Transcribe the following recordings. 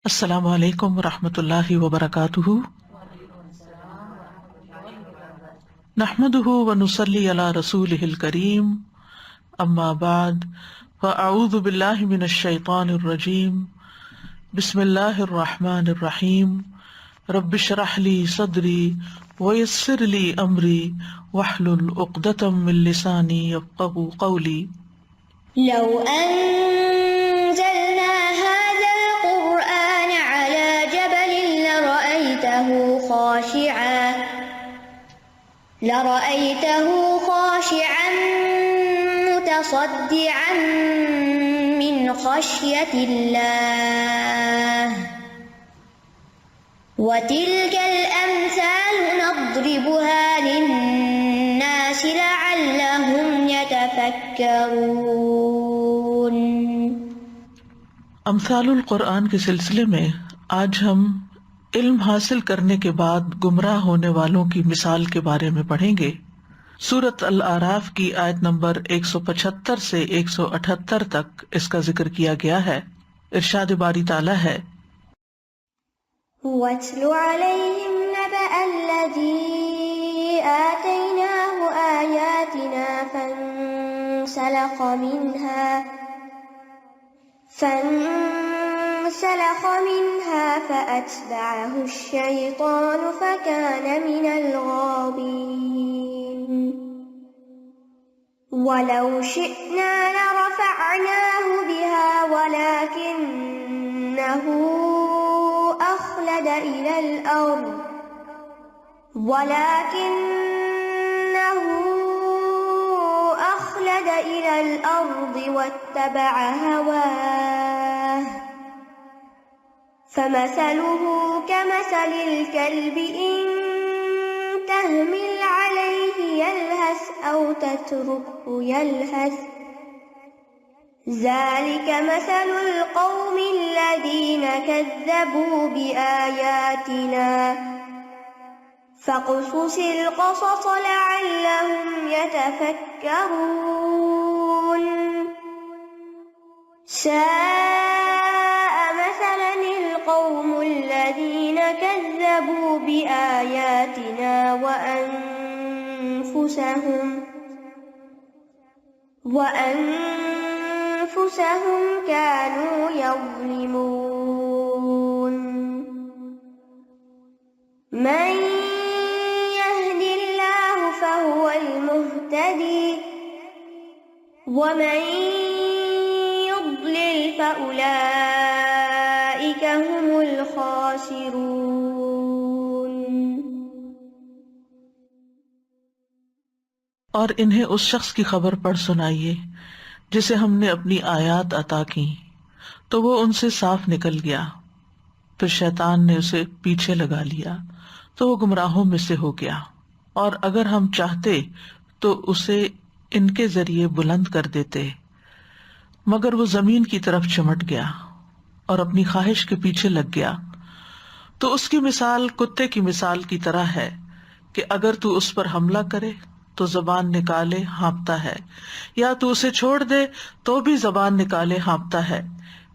السلام علیکم ورحمۃ اللہ وبرکاتہ۔ نحمده ونصلی علی رسولہ الکریم، اما بعد فاعوذ باللہ من الشیطان الرجیم، بسم اللہ الرحمن الرحیم۔ رب اشرح لی صدری ویسر لی امری واحلل عقدۃ من لسانی یفقهوا قولی۔ لو أنزلنا هذا القرآن على جبل لرأيته خاشعا متصدعا من خشية الله وتلك الأمثال نضربها للناس لعلهم يتفكرون۔ امثال القرآن کے سلسلے میں آج ہم علم حاصل کرنے کے بعد گمراہ ہونے والوں کی مثال کے بارے میں پڑھیں گے۔ سورۃ الاعراف کی آیت نمبر 175 سے 178 تک اس کا ذکر کیا گیا ہے۔ ارشاد باری تعالیٰ ہے، وَاتْلُ عَلَيْهِمْ نَبَأَ الَّذِي آتَيْنَاهُ آيَاتِنَا فانسلخ منها فأتبعه الشيطان فكان من الغاوين ولو شئنا لرفعناه بها ولكنه أخلد إلى الأرض واتبع هواه فمثله كمثل الكلب إن تهمل عليه يلهث أو تتركه يلهث ذلك مثل القوم الذين كذبوا بآياتنا فاقصص القصص لعلهم يتفكرون۔ ساء مثلا القوم الذين كذبوا بآياتنا وأنفسهم كانوا يظلمون۔ من يهد الله فهو المهتدي ومن يضلل فأولئك هم الخاسرون۔ اور انہیں اس شخص کی خبر پڑھ سنائیے جسے ہم نے اپنی آیات عطا کی تو وہ ان سے صاف نکل گیا، پھر شیطان نے اسے پیچھے لگا لیا تو وہ گمراہوں میں سے ہو گیا، اور اگر ہم چاہتے تو اسے ان کے ذریعے بلند کر دیتے، مگر وہ زمین کی طرف چمٹ گیا اور اپنی خواہش کے پیچھے لگ گیا۔ تو اس کی مثال کتے کی مثال کی طرح ہے کہ اگر تو اس پر حملہ کرے تو زبان نکالے ہانپتا ہے، یا تو اسے چھوڑ دے تو بھی زبان نکالے ہانپتا ہے۔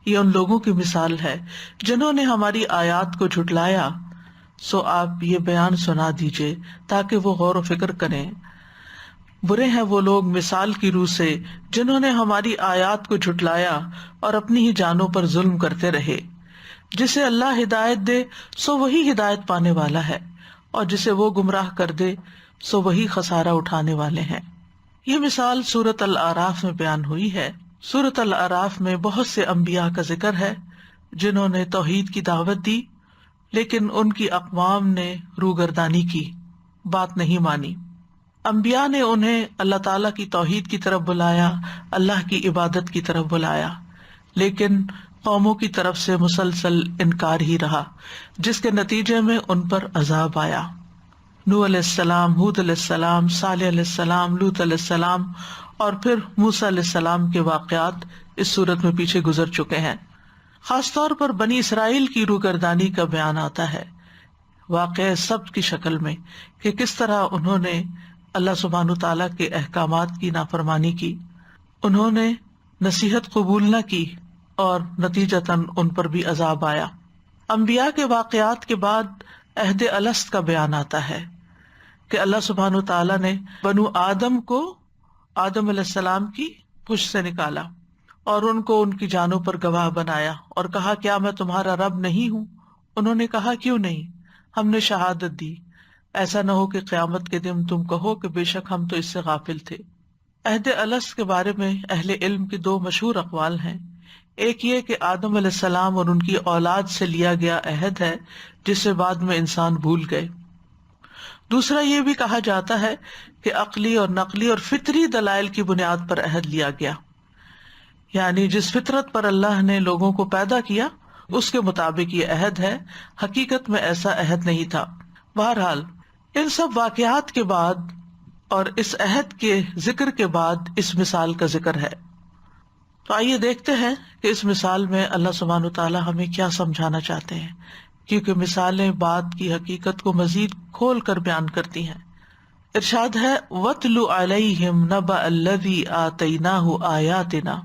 یہ ان لوگوں کی مثال ہے جنہوں نے ہماری آیات کو جھٹلایا، سو آپ یہ بیان سنا دیجئے تاکہ وہ غور و فکر کریں۔ برے ہیں وہ لوگ مثال کی روح سے جنہوں نے ہماری آیات کو جھٹلایا اور اپنی ہی جانوں پر ظلم کرتے رہے۔ جسے اللہ ہدایت دے سو وہی ہدایت پانے والا ہے، اور جسے وہ گمراہ کر دے سو وہی خسارہ اٹھانے والے ہیں۔ یہ مثال سورۃ الاعراف میں بیان ہوئی ہے۔ سورۃ الاعراف میں بہت سے انبیاء کا ذکر ہے جنہوں نے توحید کی دعوت دی، لیکن ان کی اقوام نے روگردانی کی، بات نہیں مانی۔ انبیاء نے انہیں اللہ تعالیٰ کی توحید کی طرف بلایا، اللہ کی عبادت کی طرف بلایا، لیکن قوموں کی طرف سے مسلسل انکار ہی رہا، جس کے نتیجے میں ان پر عذاب آیا۔ نوح علیہ السلام، ہود علیہ السلام، صالح علیہ السلام، لوط علیہ السلام اور پھر موسیٰ علیہ السلام کے واقعات اس صورت میں پیچھے گزر چکے ہیں۔ خاص طور پر بنی اسرائیل کی روگردانی کا بیان آتا ہے واقعہ سبت کی شکل میں، کہ کس طرح انہوں نے اللہ سبحانہ تعالیٰ کے احکامات کی نافرمانی کی، انہوں نے نصیحت قبول نہ کی اور نتیجتاً ان پر بھی عذاب آیا۔ انبیاء کے واقعات کے بعد عہد الست کا بیان آتا ہے کہ اللہ سبحانہ وتعالیٰ نے بنو آدم کو آدم علیہ السلام کی پشت سے نکالا اور ان کو ان کی جانوں پر گواہ بنایا اور کہا کیا میں تمہارا رب نہیں ہوں؟ انہوں نے کہا کیوں نہیں، ہم نے شہادت دی، ایسا نہ ہو کہ قیامت کے دن تم کہو کہ بے شک ہم تو اس سے غافل تھے۔ عہد الست کے بارے میں اہل علم کی دو مشہور اقوال ہیں۔ ایک یہ کہ آدم علیہ السلام اور ان کی اولاد سے لیا گیا عہد ہے جسے بعد میں انسان بھول گئے۔ دوسرا یہ بھی کہا جاتا ہے کہ عقلی اور نقلی اور فطری دلائل کی بنیاد پر عہد لیا گیا، یعنی جس فطرت پر اللہ نے لوگوں کو پیدا کیا اس کے مطابق یہ عہد ہے، حقیقت میں ایسا عہد نہیں تھا۔ بہرحال ان سب واقعات کے بعد اور اس عہد کے ذکر کے بعد اس مثال کا ذکر ہے۔ تو آئیے دیکھتے ہیں کہ اس مثال میں اللہ سبحانہ وتعالیٰ ہمیں کیا سمجھانا چاہتے ہیں، کیونکہ مثالیں بات کی حقیقت کو مزید کھول کر بیان کرتی ہیں۔ ارشاد ہے وَاتْلُ عَلَيْهِمْ نَبَأَ الَّذِي آتَيْنَاهُ آيَاتِنَا۔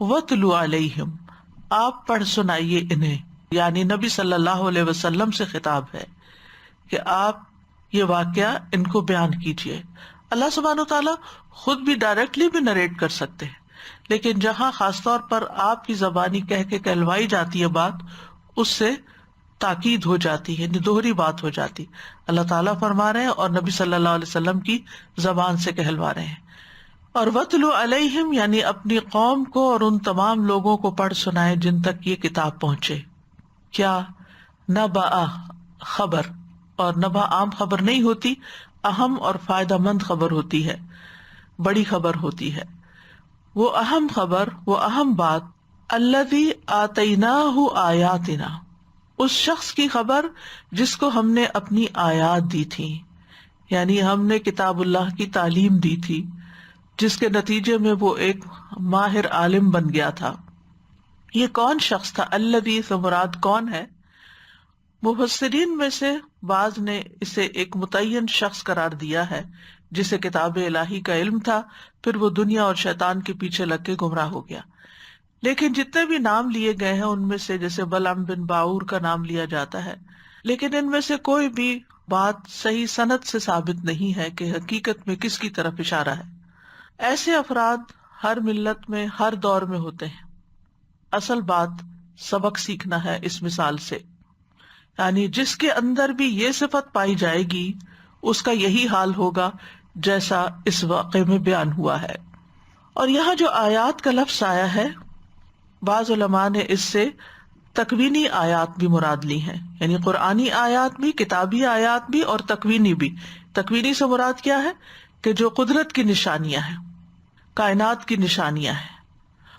وَاتْلُ عَلَيْهِمْ، آپ پڑھ سنائیے انہیں، یعنی نبی صلی اللہ علیہ وسلم سے خطاب ہے کہ آپ یہ واقعہ ان کو بیان کیجیے۔ اللہ سبحانہ وتعالیٰ خود بھی ڈائریکٹلی بھی نریٹ کر سکتے ہیں، لیکن جہاں خاص طور پر آپ کی زبانی کہہ کے کہلوائی جاتی ہے بات، اس سے تاکید ہو جاتی ہے، دوہری بات ہو جاتی۔ اللہ تعالیٰ فرما رہے ہیں اور نبی صلی اللہ علیہ وسلم کی زبان سے کہلوا رہے ہیں۔ اور وَاتْلُ عَلَيْهِمْ یعنی اپنی قوم کو اور ان تمام لوگوں کو پڑھ سنائے جن تک یہ کتاب پہنچے۔ کیا؟ نبأ، خبر، اور نبأ عام خبر نہیں ہوتی، اہم اور فائدہ مند خبر ہوتی ہے، بڑی خبر ہوتی ہے۔ وہ اہم خبر، وہ اہم بات، الذی آتیناہ آیاتنا، اس شخص کی خبر جس کو ہم نے اپنی آیات دی تھی، یعنی ہم نے کتاب اللہ کی تعلیم دی تھی، جس کے نتیجے میں وہ ایک ماہر عالم بن گیا تھا۔ یہ کون شخص تھا؟ الذی سے مراد کون ہے؟ مفسرین میں سے بعض نے اسے ایک متعین شخص قرار دیا ہے جسے کتاب الہی کا علم تھا، پھر وہ دنیا اور شیطان کے پیچھے لگ کے گمراہ ہو گیا۔ لیکن جتنے بھی نام لیے گئے ہیں ان میں سے جیسے بلعم بن باعور کا نام لیا جاتا ہے، لیکن ان میں سے کوئی بھی بات صحیح سند سے ثابت نہیں ہے کہ حقیقت میں کس کی طرف اشارہ ہے۔ ایسے افراد ہر ملت میں ہر دور میں ہوتے ہیں۔ اصل بات سبق سیکھنا ہے اس مثال سے، یعنی جس کے اندر بھی یہ صفت پائی جائے گی اس کا یہی حال ہوگا جیسا اس واقعے میں بیان ہوا ہے۔ اور یہاں جو آیات کا لفظ آیا ہے، بعض علماء نے اس سے تکوینی آیات بھی مراد لی ہیں، یعنی قرآنی آیات بھی، کتابی آیات بھی اور تکوینی بھی۔ تکوینی سے مراد کیا ہے کہ جو قدرت کی نشانیاں ہیں، کائنات کی نشانیاں ہیں،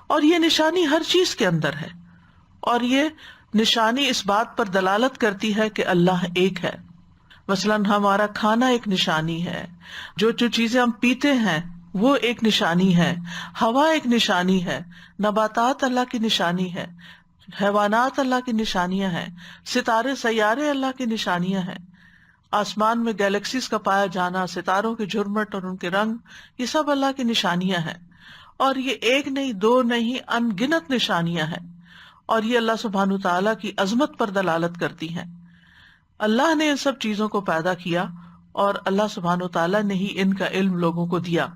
اور یہ نشانی ہر چیز کے اندر ہے، اور یہ نشانی اس بات پر دلالت کرتی ہے کہ اللہ ایک ہے۔ مثلاً ہمارا کھانا ایک نشانی ہے، جو چیزیں ہم پیتے ہیں وہ ایک نشانی ہے، ہوا ایک نشانی ہے، نباتات اللہ کی نشانی ہے، حیوانات اللہ کی نشانیاں ہیں، ستارے سیارے اللہ کی نشانیاں ہیں، آسمان میں گیلیکسیز کا پایا جانا، ستاروں کے جھرمٹ اور ان کے رنگ، یہ سب اللہ کی نشانیاں ہیں، اور یہ ایک نہیں، دو نہیں، ان گنت نشانیاں ہیں، اور یہ اللہ سبحانہ تعالیٰ کی عظمت پر دلالت کرتی ہیں۔ اللہ نے ان سب چیزوں کو پیدا کیا اور اللہ سبحانہ تعالیٰ نے ہی ان کا علم لوگوں کو دیا۔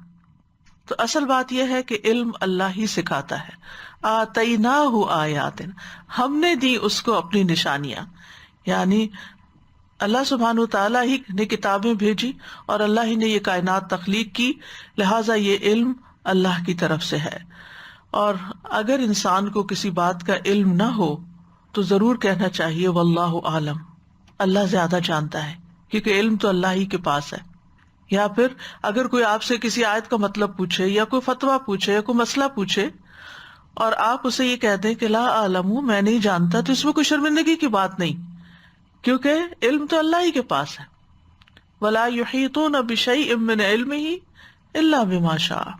تو اصل بات یہ ہے کہ علم اللہ ہی سکھاتا ہے۔ آتیناہ آیاتنا، ہم نے دی اس کو اپنی نشانیاں، یعنی اللہ سبحانہ تعالیٰ ہی نے کتابیں بھیجی اور اللہ ہی نے یہ کائنات تخلیق کی، لہٰذا یہ علم اللہ کی طرف سے ہے۔ اور اگر انسان کو کسی بات کا علم نہ ہو تو ضرور کہنا چاہیے واللہ عالم، اللہ زیادہ جانتا ہے، کیونکہ علم تو اللہ ہی کے پاس ہے۔ یا پھر اگر کوئی آپ سے کسی آیت کا مطلب پوچھے یا کوئی فتویٰ پوچھے یا کوئی مسئلہ پوچھے اور آپ اسے یہ کہہ دیں کہ لا اعلم، میں نہیں جانتا، تو اس میں کوئی شرمندگی کی بات نہیں، کیونکہ علم تو اللہ ہی کے پاس ہے۔ ولا یحیطون بشیء من علمہ الا بما شاء،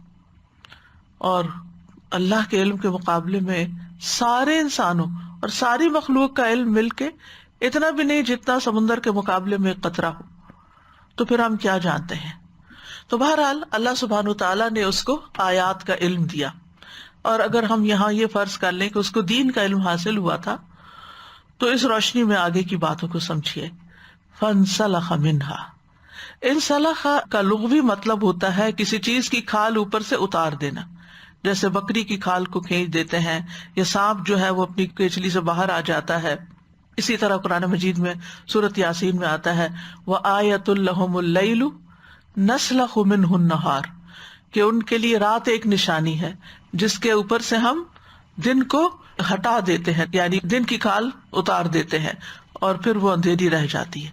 اور اللہ کے علم کے مقابلے میں سارے انسانوں اور ساری مخلوق کا علم مل کے اتنا بھی نہیں جتنا سمندر کے مقابلے میں ایک قطرہ ہو، تو پھر ہم کیا جانتے ہیں۔ تو بہرحال اللہ سبحانہ تعالیٰ نے اس کو آیات کا علم دیا، اور اگر ہم یہاں یہ فرض کر لیں کہ اس کو دین کا علم حاصل ہوا تھا تو اس روشنی میں آگے کی باتوں کو سمجھیے. فانسلخ منہا، انسلخ کا لغوی مطلب ہوتا ہے کسی چیز کی کھال اوپر سے اتار دینا، جیسے بکری کی کھال کو کھینچ دیتے ہیں، یا سانپ جو ہے وہ اپنی کیچلی سے باہر آ جاتا ہے. اسی طرح قرآن مجید میں سورۃ یاسین میں آتا ہے وَآیَةٌ لَهُمُ اللَّيْلُ نَسْلَخُ مِنْهُ النَّهَارَ، کہ ان کے لیے رات ایک نشانی ہے جس کے اوپر سے ہم دن کو ہٹا دیتے ہیں، یعنی دن کی کھال اتار دیتے ہیں اور پھر وہ اندھیری رہ جاتی ہے.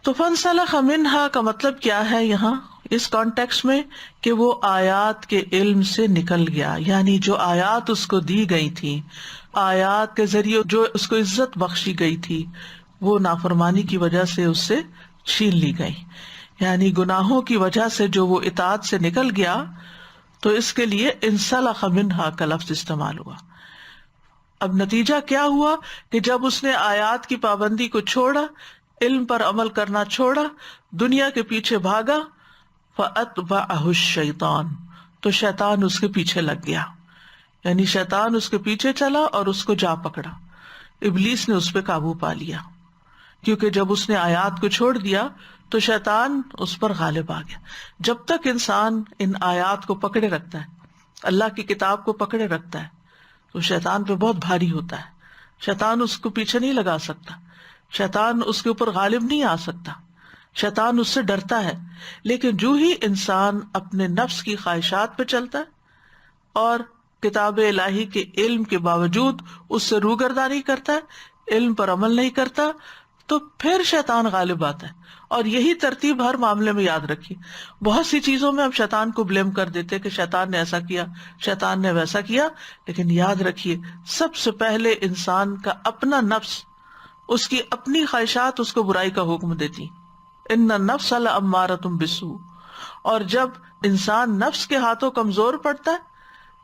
تو فانسلخ منہا کا مطلب کیا ہے یہاں اس کانٹیکسٹ میں، کہ وہ آیات کے علم سے نکل گیا، یعنی جو آیات اس کو دی گئی تھی، آیات کے ذریعے جو اس کو عزت بخشی گئی تھی، وہ نافرمانی کی وجہ سے اس سے چھین لی گئی. یعنی گناہوں کی وجہ سے جو وہ اطاعت سے نکل گیا، تو اس کے لیے انسلخ منہا کا لفظ استعمال ہوا. اب نتیجہ کیا ہوا کہ جب اس نے آیات کی پابندی کو چھوڑا، علم پر عمل کرنا چھوڑا، دنیا کے پیچھے بھاگا، فَأَتْبَعَهُ الشَّيْطَانُ، تو شیطان اس کے پیچھے لگ گیا، یعنی شیطان اس کے پیچھے چلا اور اس کو جا پکڑا. ابلیس نے اس پہ قابو پا لیا، کیونکہ جب اس نے آیات کو چھوڑ دیا تو شیطان اس پر غالب آ گیا. جب تک انسان ان آیات کو پکڑے رکھتا ہے، اللہ کی کتاب کو پکڑے رکھتا ہے، تو شیطان پہ بہت بھاری ہوتا ہے. شیطان اس کو پیچھے نہیں لگا سکتا، شیطان اس کے اوپر غالب نہیں آ سکتا، شیطان اس سے ڈرتا ہے. لیکن جو ہی انسان اپنے نفس کی خواہشات پہ چلتا ہے اور کتاب الہی کے علم کے باوجود اس سے روگردانی کرتا ہے، علم پر عمل نہیں کرتا، تو پھر شیطان غالب آتا ہے. اور یہی ترتیب ہر معاملے میں یاد رکھیے. بہت سی چیزوں میں ہم شیطان کو بلیم کر دیتے کہ شیطان نے ایسا کیا، شیطان نے ویسا کیا، لیکن یاد رکھیے سب سے پہلے انسان کا اپنا نفس، اس کی اپنی خواہشات اس کو برائی کا حکم دیتی. ان النفس لامارۃ بالسوء. اور جب انسان نفس کے ہاتھوں کمزور پڑتا ہے،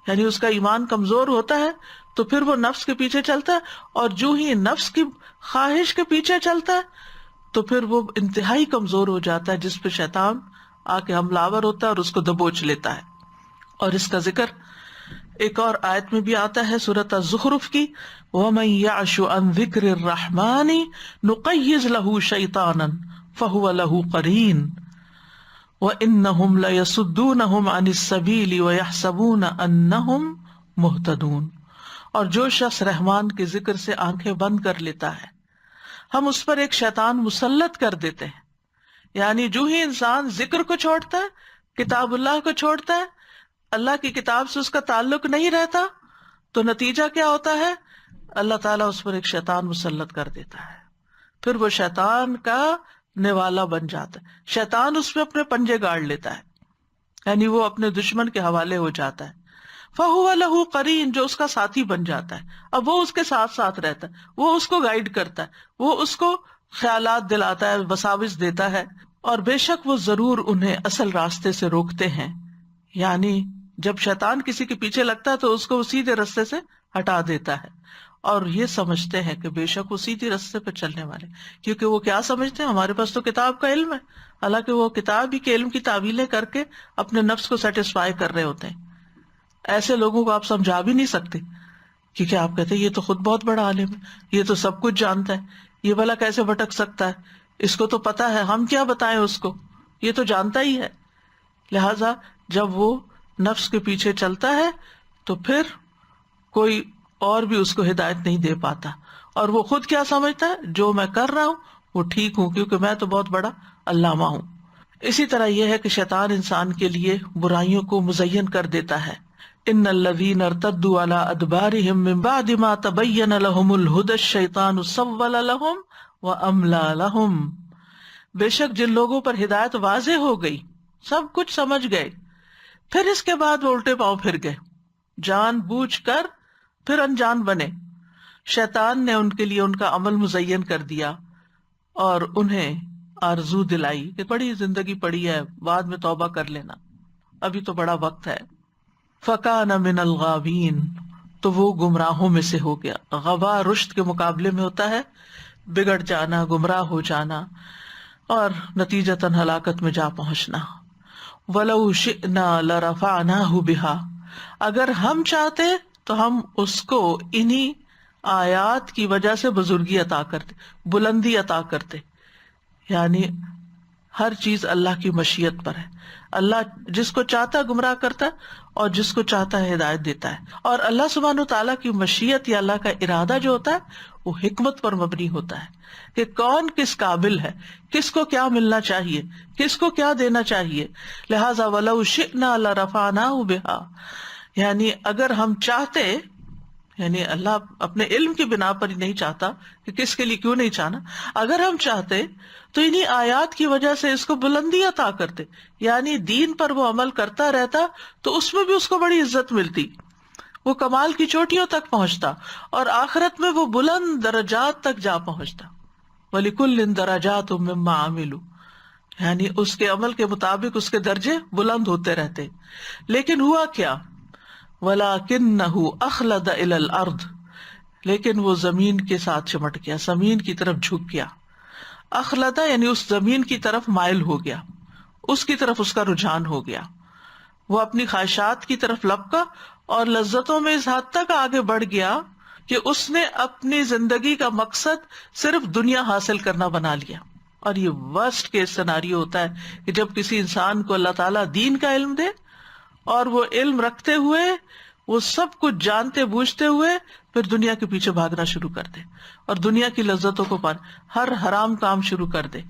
یعنی اس کا ایمان کمزور ہوتا ہے، تو پھر وہ نفس کے پیچھے چلتا ہے، اور جو ہی نفس کی خواہش کے پیچھے چلتا ہے تو پھر وہ انتہائی کمزور ہو جاتا ہے، جس پہ شیطان آ کے حملہ آور ہوتا ہے اور اس کو دبوچ لیتا ہے. اور اس کا ذکر ایک اور آیت میں بھی آتا ہے سورۃ الزخرف کی، وَمَن يَعْشُ عَن ذِكْرِ الرَّحْمَنِ نُقَيِّضْ لَهُ شَيْطَانًا فَهُوَ لَهُ قَرِينٌ وَإِنَّهُمْ لَيَصُدُّونَهُمْ عَنِ السَّبِيلِ وَيَحْسَبُونَ أَنَّهُمْ مُهْتَدُونَ. اور جو شخص رحمان کے ذکر سے آنکھیں بند کر لیتا ہے، ہم اس پر ایک شیطان مسلط کر دیتے ہیں. یعنی جو ہی انسان ذکر کو چھوڑتا ہے، کتاب اللہ کو چھوڑتا ہے، اللہ کی کتاب سے اس کا تعلق نہیں رہتا، تو نتیجہ کیا ہوتا ہے؟ اللہ تعالیٰ اس پر ایک شیطان مسلط کر دیتا ہے. پھر وہ شیطان کا نوالا بن جاتا ہے، شیطان اس پہ اپنے پنجے گاڑ لیتا ہے، یعنی وہ اپنے دشمن کے حوالے ہو جاتا ہے. فَهُوَ لَهُ قَرِينٌ، جو اس کا ساتھی بن جاتا ہے. اب وہ اس کے ساتھ ساتھ رہتا ہے، وہ اس کو گائیڈ کرتا ہے، وہ اس کو خیالات دلاتا ہے، وساوس دیتا ہے، اور بے شک وہ ضرور انہیں اصل راستے سے روکتے ہیں. یعنی جب شیطان کسی کے پیچھے لگتا ہے تو اس کو وہ سیدھے راستے سے ہٹا دیتا ہے، اور یہ سمجھتے ہیں کہ بے شک وہ سیدھے راستے پہ چلنے والے، کیونکہ وہ کیا سمجھتے ہیں، ہمارے پاس تو کتاب کا علم ہے. حالانکہ وہ کتاب ہی کے علم کی تعویلیں کر کے اپنے نفس کو سیٹسفائی کر رہے ہوتے ہیں. ایسے لوگوں کو آپ سمجھا بھی نہیں سکتے، کیونکہ آپ کہتے ہیں یہ تو خود بہت بڑا عالم ہے، یہ تو سب کچھ جانتا ہے، یہ بھلا کیسے بھٹک سکتا ہے، اس کو تو پتا ہے، ہم کیا بتائیں اس کو، یہ تو جانتا ہی ہے. لہذا جب وہ نفس کے پیچھے چلتا ہے تو پھر کوئی اور بھی اس کو ہدایت نہیں دے پاتا، اور وہ خود کیا سمجھتا ہے، جو میں کر رہا ہوں وہ ٹھیک ہوں، کیونکہ میں تو بہت بڑا علامہ ہوں. اسی طرح یہ ہے کہ شیطان انسان کے لیے برائیوں کو مزین کر دیتا ہے. ان الذین ارتدوا علی ادبارہم من بعد ما تبین لہم الہدی الشیطان سول لہم واملی لہم. بے شک جن لوگوں پر ہدایت واضح ہو گئی، سب کچھ سمجھ گئے، پھر اس کے بعد وہ الٹے پاؤں پھر گئے، جان بوجھ کر پھر انجان بنے. شیطان نے ان کے لیے ان کا عمل مزین کر دیا اور انہیں آرزو دلائی کہ بڑی زندگی پڑی ہے، بعد میں توبہ کر لینا، ابھی تو بڑا وقت ہے. فَكَانَ مِنَ الْغَاوِينَ، تو وہ گمراہوں میں سے ہو گیا. غوا رشد کے مقابلے میں ہوتا ہے بگڑ جانا، گمراہ ہو جانا، اور نتیجتاً ہلاکت میں جا پہنچنا. وَلَوْ شِئْنَا لَرَفَعْنَاهُ بِهَا، اگر ہم چاہتے تو ہم اس کو انہی آیات کی وجہ سے بزرگی عطا کرتے، بلندی عطا کرتے. یعنی ہر چیز اللہ کی مشیت پر ہے. اللہ جس کو چاہتا گمراہ کرتا ہے اور جس کو چاہتا ہے ہدایت دیتا ہے. اور اللہ سبحانہ وتعالیٰ کی مشیت یا اللہ کا ارادہ جو ہوتا ہے وہ حکمت پر مبنی ہوتا ہے کہ کون کس قابل ہے، کس کو کیا ملنا چاہیے، کس کو کیا دینا چاہیے. لہذا وَلَوْ شِئْنَا لَرَفَعْنَاهُ بِهَا، یعنی اگر ہم چاہتے، یعنی اللہ اپنے علم کی بنا پر ہی نہیں چاہتا کہ کس کے لیے کیوں نہیں چاہنا، اگر ہم چاہتے تو انہی آیات کی وجہ سے اس کو بلندی عطا کرتے، یعنی دین پر وہ عمل کرتا رہتا تو اس میں بھی اس کو بڑی عزت ملتی، وہ کمال کی چوٹیوں تک پہنچتا اور آخرت میں وہ بلند درجات تک جا پہنچتا. وَلِكُلٍّ دَرَجَاتٌ مِّمَّا عَمِلُوا، یعنی اس کے عمل کے مطابق اس کے درجے بلند ہوتے رہتے. لیکن ہوا کیا؟ وَلَكِنَّهُ أَخْلَدَ إِلَى الْأَرْضِ، لیکن وہ زمین کے ساتھ چمٹ گیا، زمین کی طرف جھک گیا. اخلدہ یعنی اس زمین کی طرف مائل ہو گیا، اس کی طرف اس کا رجحان ہو گیا. وہ اپنی خواہشات کی طرف لپکا اور لذتوں میں اس حد تک آگے بڑھ گیا کہ اس نے اپنی زندگی کا مقصد صرف دنیا حاصل کرنا بنا لیا. اور یہ ورسٹ کیس سیناریو ہوتا ہے کہ جب کسی انسان کو اللہ تعالیٰ دین کا علم دے اور وہ علم رکھتے ہوئے، وہ سب کچھ جانتے بوجھتے ہوئے پھر دنیا کے پیچھے بھاگنا شروع کر دے اور دنیا کی لذتوں کو پانے، ہر حرام کام شروع کر دے،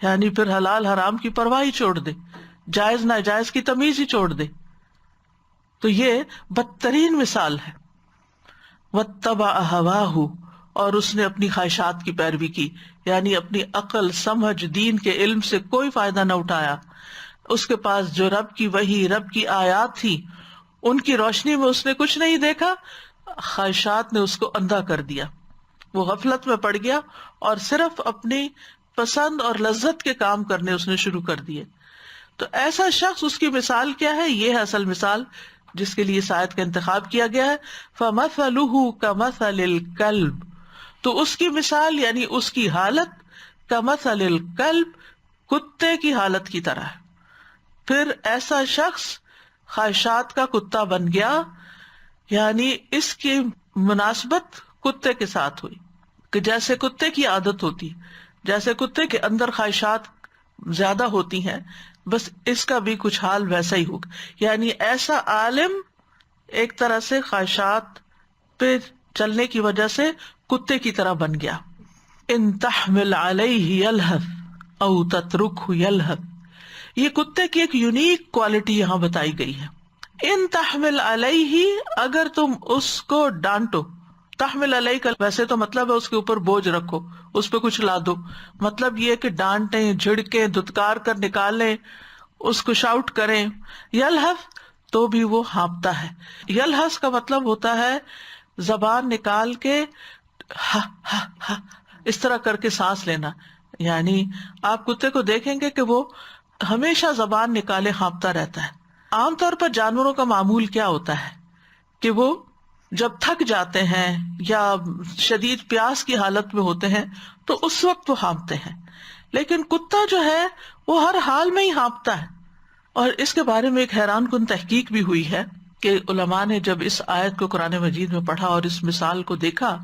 یعنی پھر حلال حرام کی پرواہ ہی چھوڑ دے، جائز ناجائز کی تمیز ہی چھوڑ دے. تو یہ بدترین مثال ہے. واتبع ہواہ، اور اس نے اپنی خواہشات کی پیروی کی، یعنی اپنی عقل سمجھ دین کے علم سے کوئی فائدہ نہ اٹھایا. اس کے پاس جو رب کی وحی، رب کی آیات تھی، ان کی روشنی میں اس نے کچھ نہیں دیکھا، خواہشات نے اس کو اندھا کر دیا. وہ غفلت میں پڑ گیا اور صرف اپنی پسند اور لذت کے کام کرنے اس نے شروع کر دیے. تو ایسا شخص، اس کی مثال کیا ہے؟ یہ ہے اصل مثال جس کے لیے اس آیت کا انتخاب کیا گیا ہے. فَمَثَلُهُ كَمَثَلِ الْكَلْبِ، تو اس کی مثال یعنی اس کی حالت كَمَثَلِ الْكَلْبِ، کتے کی حالت کی طرح ہے. پھر ایسا شخص خواہشات کا کتا بن گیا، یعنی اس کی مناسبت کتے کے ساتھ ہوئی کہ جیسے کتے کی عادت ہوتی، جیسے کتے کے اندر خواہشات زیادہ ہوتی ہیں، بس اس کا بھی کچھ حال ویسا ہی ہوگا. یعنی ایسا عالم ایک طرح سے خواہشات پہ چلنے کی وجہ سے کتے کی طرح بن گیا. ان تحمل علیہ یلہث او تترکہ یلہث، یہ کتے کی ایک یونیک کوالٹی یہاں بتائی گئی ہے. ان تحمل علیہ، اگر تم اس کو ڈانٹو. تحمل علیہ کا ویسے تو مطلب ہے اس کے اوپر بوجھ رکھو، اس پہ کچھ لا دو. مطلب یہ کہ ڈانٹیں، جھڑکیں، دھتکار کر نکالیں، اس کو شاؤٹ کریں. یلہث تو بھی وہ ہانپتا ہے. یلہث کا مطلب ہوتا ہے زبان نکال کے ہا ہا ہا اس طرح کر کے سانس لینا. یعنی آپ کتے کو دیکھیں گے کہ وہ ہمیشہ زبان نکالے ہانپتا رہتا ہے. عام طور پر جانوروں کا معمول کیا ہوتا ہے کہ وہ جب تھک جاتے ہیں یا شدید پیاس کی حالت میں ہوتے ہیں تو اس وقت وہ ہانپتے ہیں، لیکن کتا جو ہے وہ ہر حال میں ہی ہانپتا ہے. اور اس کے بارے میں ایک حیران کن تحقیق بھی ہوئی ہے کہ علماء نے جب اس آیت کو قرآن مجید میں پڑھا اور اس مثال کو دیکھا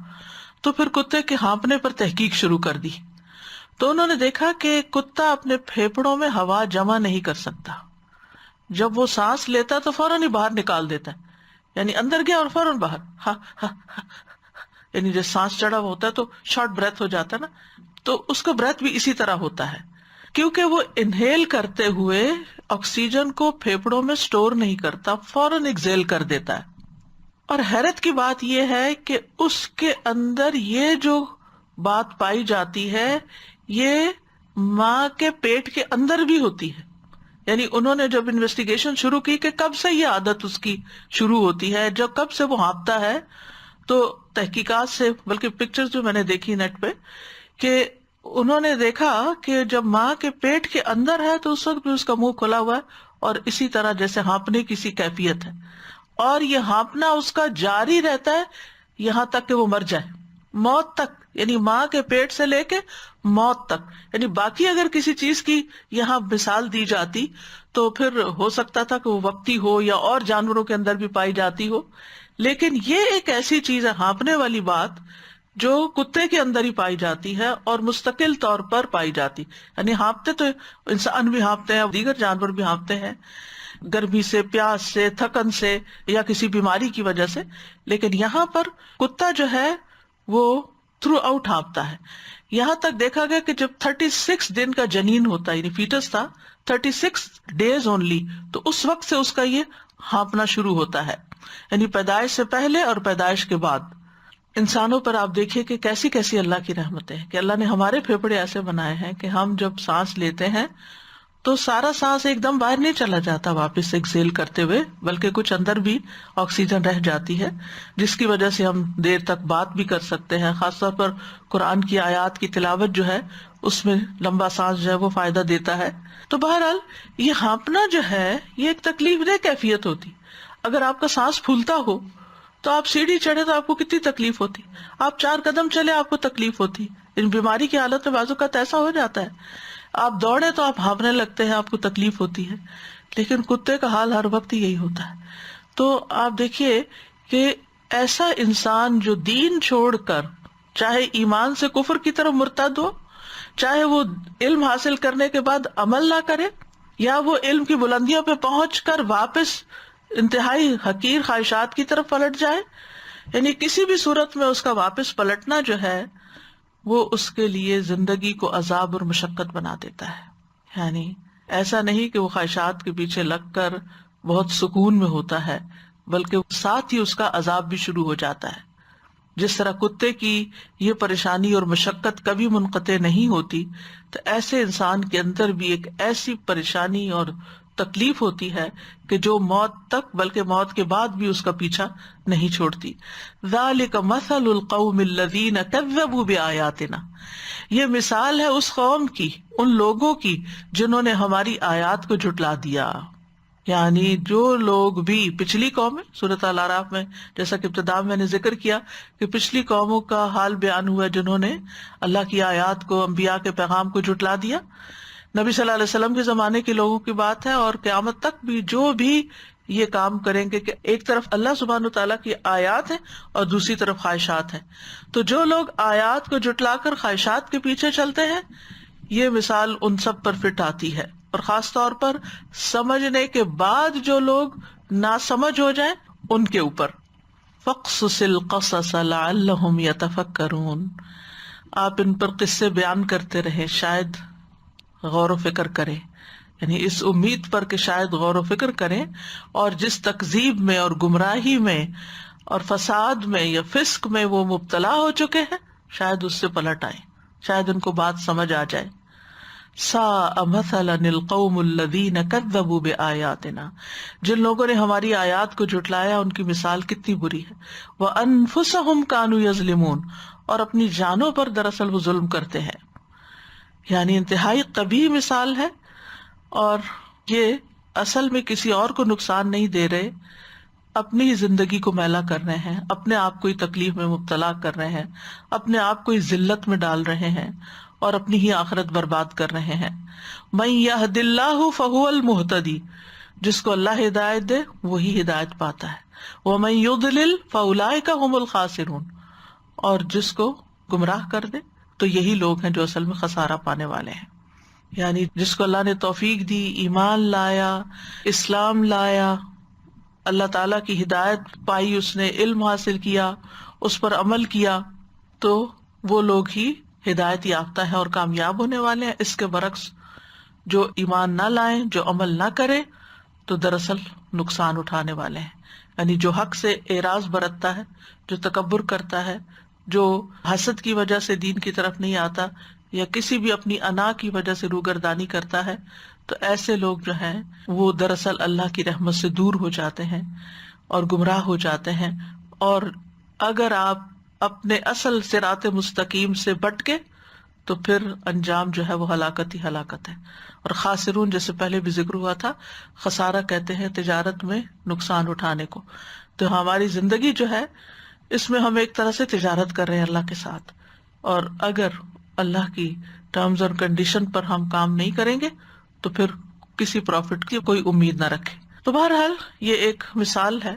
تو پھر کتے کے ہانپنے پر تحقیق شروع کر دی. تو انہوں نے دیکھا کہ کتا اپنے پھیپھڑوں میں ہوا جمع نہیں کر سکتا. جب وہ سانس لیتا تو فوراً ہی باہر نکال دیتا ہے، یعنی اندر گیا اور فوراً باہر. ہاں ہاں، یعنی جب سانس چڑھا ہوا ہوتا ہے تو شارٹ بریتھ ہو جاتا ہے نا، تو اس کا بریتھ بھی اسی طرح ہوتا ہے، کیونکہ وہ انہیل کرتے ہوئے آکسیجن کو پھیپھڑوں میں سٹور نہیں کرتا، فوراً ایکزیل کر دیتا ہے. اور حیرت کی بات یہ ہے کہ اس کے اندر یہ جو بات پائی جاتی ہے یہ ماں کے پیٹ کے اندر بھی ہوتی ہے. یعنی انہوں نے جب انویسٹیگیشن شروع کی کہ کب سے یہ عادت اس کی شروع ہوتی ہے، جب کب سے وہ ہانپتا ہے، تو تحقیقات سے، بلکہ پکچرز جو میں نے دیکھی نیٹ پہ، کہ انہوں نے دیکھا کہ جب ماں کے پیٹ کے اندر ہے تو اس وقت بھی اس کا منہ کھلا ہوا ہے اور اسی طرح جیسے ہانپنے کی سی کیفیت ہے، اور یہ ہانپنا اس کا جاری رہتا ہے یہاں تک کہ وہ مر جائے، موت تک. یعنی ماں کے پیٹ سے لے کے موت تک. یعنی باقی اگر کسی چیز کی یہاں مثال دی جاتی تو پھر ہو سکتا تھا کہ وہ وقتی ہو یا اور جانوروں کے اندر بھی پائی جاتی ہو، لیکن یہ ایک ایسی چیز ہے ہانپنے والی بات جو کتے کے اندر ہی پائی جاتی ہے اور مستقل طور پر پائی جاتی، یعنی ہانپتے تو انسان بھی ہانپتے ہیں، دیگر جانور بھی ہانپتے ہیں، گرمی سے، پیاس سے، تھکن سے یا کسی بیماری کی وجہ سے، لیکن یہاں پر کتا جو ہے وہ تھرو آؤٹ ہانپتا ہے. یہاں تک دیکھا گیا کہ جب 36 دن کا جنین ہوتا ہے، یعنی فیٹس تھا، 36 days اونلی، تو اس وقت سے اس کا یہ ہانپنا شروع ہوتا ہے، یعنی پیدائش سے پہلے اور پیدائش کے بعد. انسانوں پر آپ دیکھیے کہ کیسی کیسی اللہ کی رحمتیں ہیں کہ اللہ نے ہمارے پھیپھڑے ایسے بنائے ہیں کہ ہم جب سانس لیتے ہیں تو سارا سانس ایک دم باہر نہیں چلا جاتا واپس ایکسیل کرتے ہوئے، بلکہ کچھ اندر بھی آکسیجن رہ جاتی ہے، جس کی وجہ سے ہم دیر تک بات بھی کر سکتے ہیں. خاص طور پر قرآن کی آیات کی تلاوت جو ہے اس میں لمبا سانس جو ہے وہ فائدہ دیتا ہے. تو بہرحال یہ ہانپنا جو ہے یہ ایک تکلیف دہ کیفیت ہوتی. اگر آپ کا سانس پھولتا ہو تو آپ سیڑھی چڑھے تو آپ کو کتنی تکلیف ہوتی، آپ 4 قدم چلے آپ کو تکلیف ہوتی. ان بیماری کی حالت میں بعض اوقات ایسا ہو جاتا ہے، آپ دوڑے تو آپ ہانپنے لگتے ہیں، آپ کو تکلیف ہوتی ہے. لیکن کتے کا حال ہر وقت یہی ہوتا ہے. تو آپ دیکھیے کہ ایسا انسان جو دین چھوڑ کر چاہے ایمان سے کفر کی طرف مرتد ہو، چاہے وہ علم حاصل کرنے کے بعد عمل نہ کرے، یا وہ علم کی بلندیوں پہ پہنچ کر واپس انتہائی حقیر خواہشات کی طرف پلٹ جائے، یعنی کسی بھی صورت میں اس کا واپس پلٹنا جو ہے وہ اس کے لیے زندگی کو عذاب اور مشقت بنا دیتا ہے. یعنی ایسا نہیں کہ وہ خواہشات کے پیچھے لگ کر بہت سکون میں ہوتا ہے، بلکہ ساتھ ہی اس کا عذاب بھی شروع ہو جاتا ہے. جس طرح کتے کی یہ پریشانی اور مشقت کبھی منقطع نہیں ہوتی، تو ایسے انسان کے اندر بھی ایک ایسی پریشانی اور تکلیف ہوتی ہے کہ جو موت تک بلکہ موت کے بعد بھی اس کا پیچھا نہیں چھوڑتی. ذالک مثل القوم الذین کذبوا بآیاتنا، یہ مثال ہے اس قوم کی، ان لوگوں کی جنہوں نے ہماری آیات کو جھٹلا دیا. یعنی جو لوگ بھی پچھلی قوم سورۃ الاعراف میں جیسا کہ ابتدا میں نے ذکر کیا کہ پچھلی قوموں کا حال بیان ہوا جنہوں نے اللہ کی آیات کو، انبیاء کے پیغام کو جھٹلا دیا. نبی صلی اللہ علیہ وسلم کے زمانے کے لوگوں کی بات ہے، اور قیامت تک بھی جو بھی یہ کام کریں گے کہ ایک طرف اللہ سبحانہ وتعالیٰ کی آیات ہیں اور دوسری طرف خواہشات ہیں. تو جو لوگ آیات کو جھٹلا کر خواہشات کے پیچھے چلتے ہیں، یہ مثال ان سب پر فٹ آتی ہے. اور خاص طور پر سمجھنے کے بعد جو لوگ ناسمجھ ہو جائیں ان کے اوپر. فَاقْصُصِ الْقَصَصَ لَعَلَّهُمْ يَتَفَكَّرُونَ، آپ ان پر قصے بیان کرتے رہیں، شاید غور و فکر کریں، یعنی اس امید پر کہ شاید غور و فکر کریں، اور جس تکذیب میں اور گمراہی میں اور فساد میں یا فسق میں وہ مبتلا ہو چکے ہیں شاید اس سے پلٹ آئیں، شاید ان کو بات سمجھ آ جائے. ساء مثلا القوم الذین کذبوا بآیاتنا، جن لوگوں نے ہماری آیات کو جھٹلایا ان کی مثال کتنی بری ہے. وانفسہم کانوا یظلمون، اور اپنی جانوں پر دراصل وہ ظلم کرتے ہیں. یعنی انتہائی قبیح مثال ہے، اور یہ اصل میں کسی اور کو نقصان نہیں دے رہے، اپنی زندگی کو میلا کر رہے ہیں، اپنے آپ کو تکلیف میں مبتلا کر رہے ہیں، اپنے آپ کو ذلت میں ڈال رہے ہیں اور اپنی ہی آخرت برباد کر رہے ہیں. من یہد اللہ فہو المہتدی، جس کو اللہ ہدایت دے وہی ہدایت پاتا ہے. ومن یضلل فاولئک هم الخاسرون، اور جس کو گمراہ کر دے تو یہی لوگ ہیں جو اصل میں خسارہ پانے والے ہیں. یعنی جس کو اللہ نے توفیق دی، ایمان لایا، اسلام لایا، اللہ تعالیٰ کی ہدایت پائی، اس نے علم حاصل کیا، اس پر عمل کیا، تو وہ لوگ ہی ہدایت یافتہ ہیں اور کامیاب ہونے والے ہیں. اس کے برعکس جو ایمان نہ لائیں، جو عمل نہ کریں، تو دراصل نقصان اٹھانے والے ہیں. یعنی جو حق سے اعراض برتتا ہے، جو تکبر کرتا ہے، جو حسد کی وجہ سے دین کی طرف نہیں آتا، یا کسی بھی اپنی انا کی وجہ سے روگردانی کرتا ہے، تو ایسے لوگ جو ہیں وہ دراصل اللہ کی رحمت سے دور ہو جاتے ہیں اور گمراہ ہو جاتے ہیں. اور اگر آپ اپنے اصل صراط مستقیم سے بٹکے تو پھر انجام جو ہے وہ ہلاکت ہی ہلاکت ہے. اور خاسرون جیسے پہلے بھی ذکر ہوا تھا، خسارہ کہتے ہیں تجارت میں نقصان اٹھانے کو. تو ہماری زندگی جو ہے اس میں ہم ایک طرح سے تجارت کر رہے ہیں اللہ کے ساتھ، اور اگر اللہ کی ٹرمز اور کنڈیشن پر ہم کام نہیں کریں گے تو پھر کسی پروفٹ کی کوئی امید نہ رکھے. تو بہرحال یہ ایک مثال ہے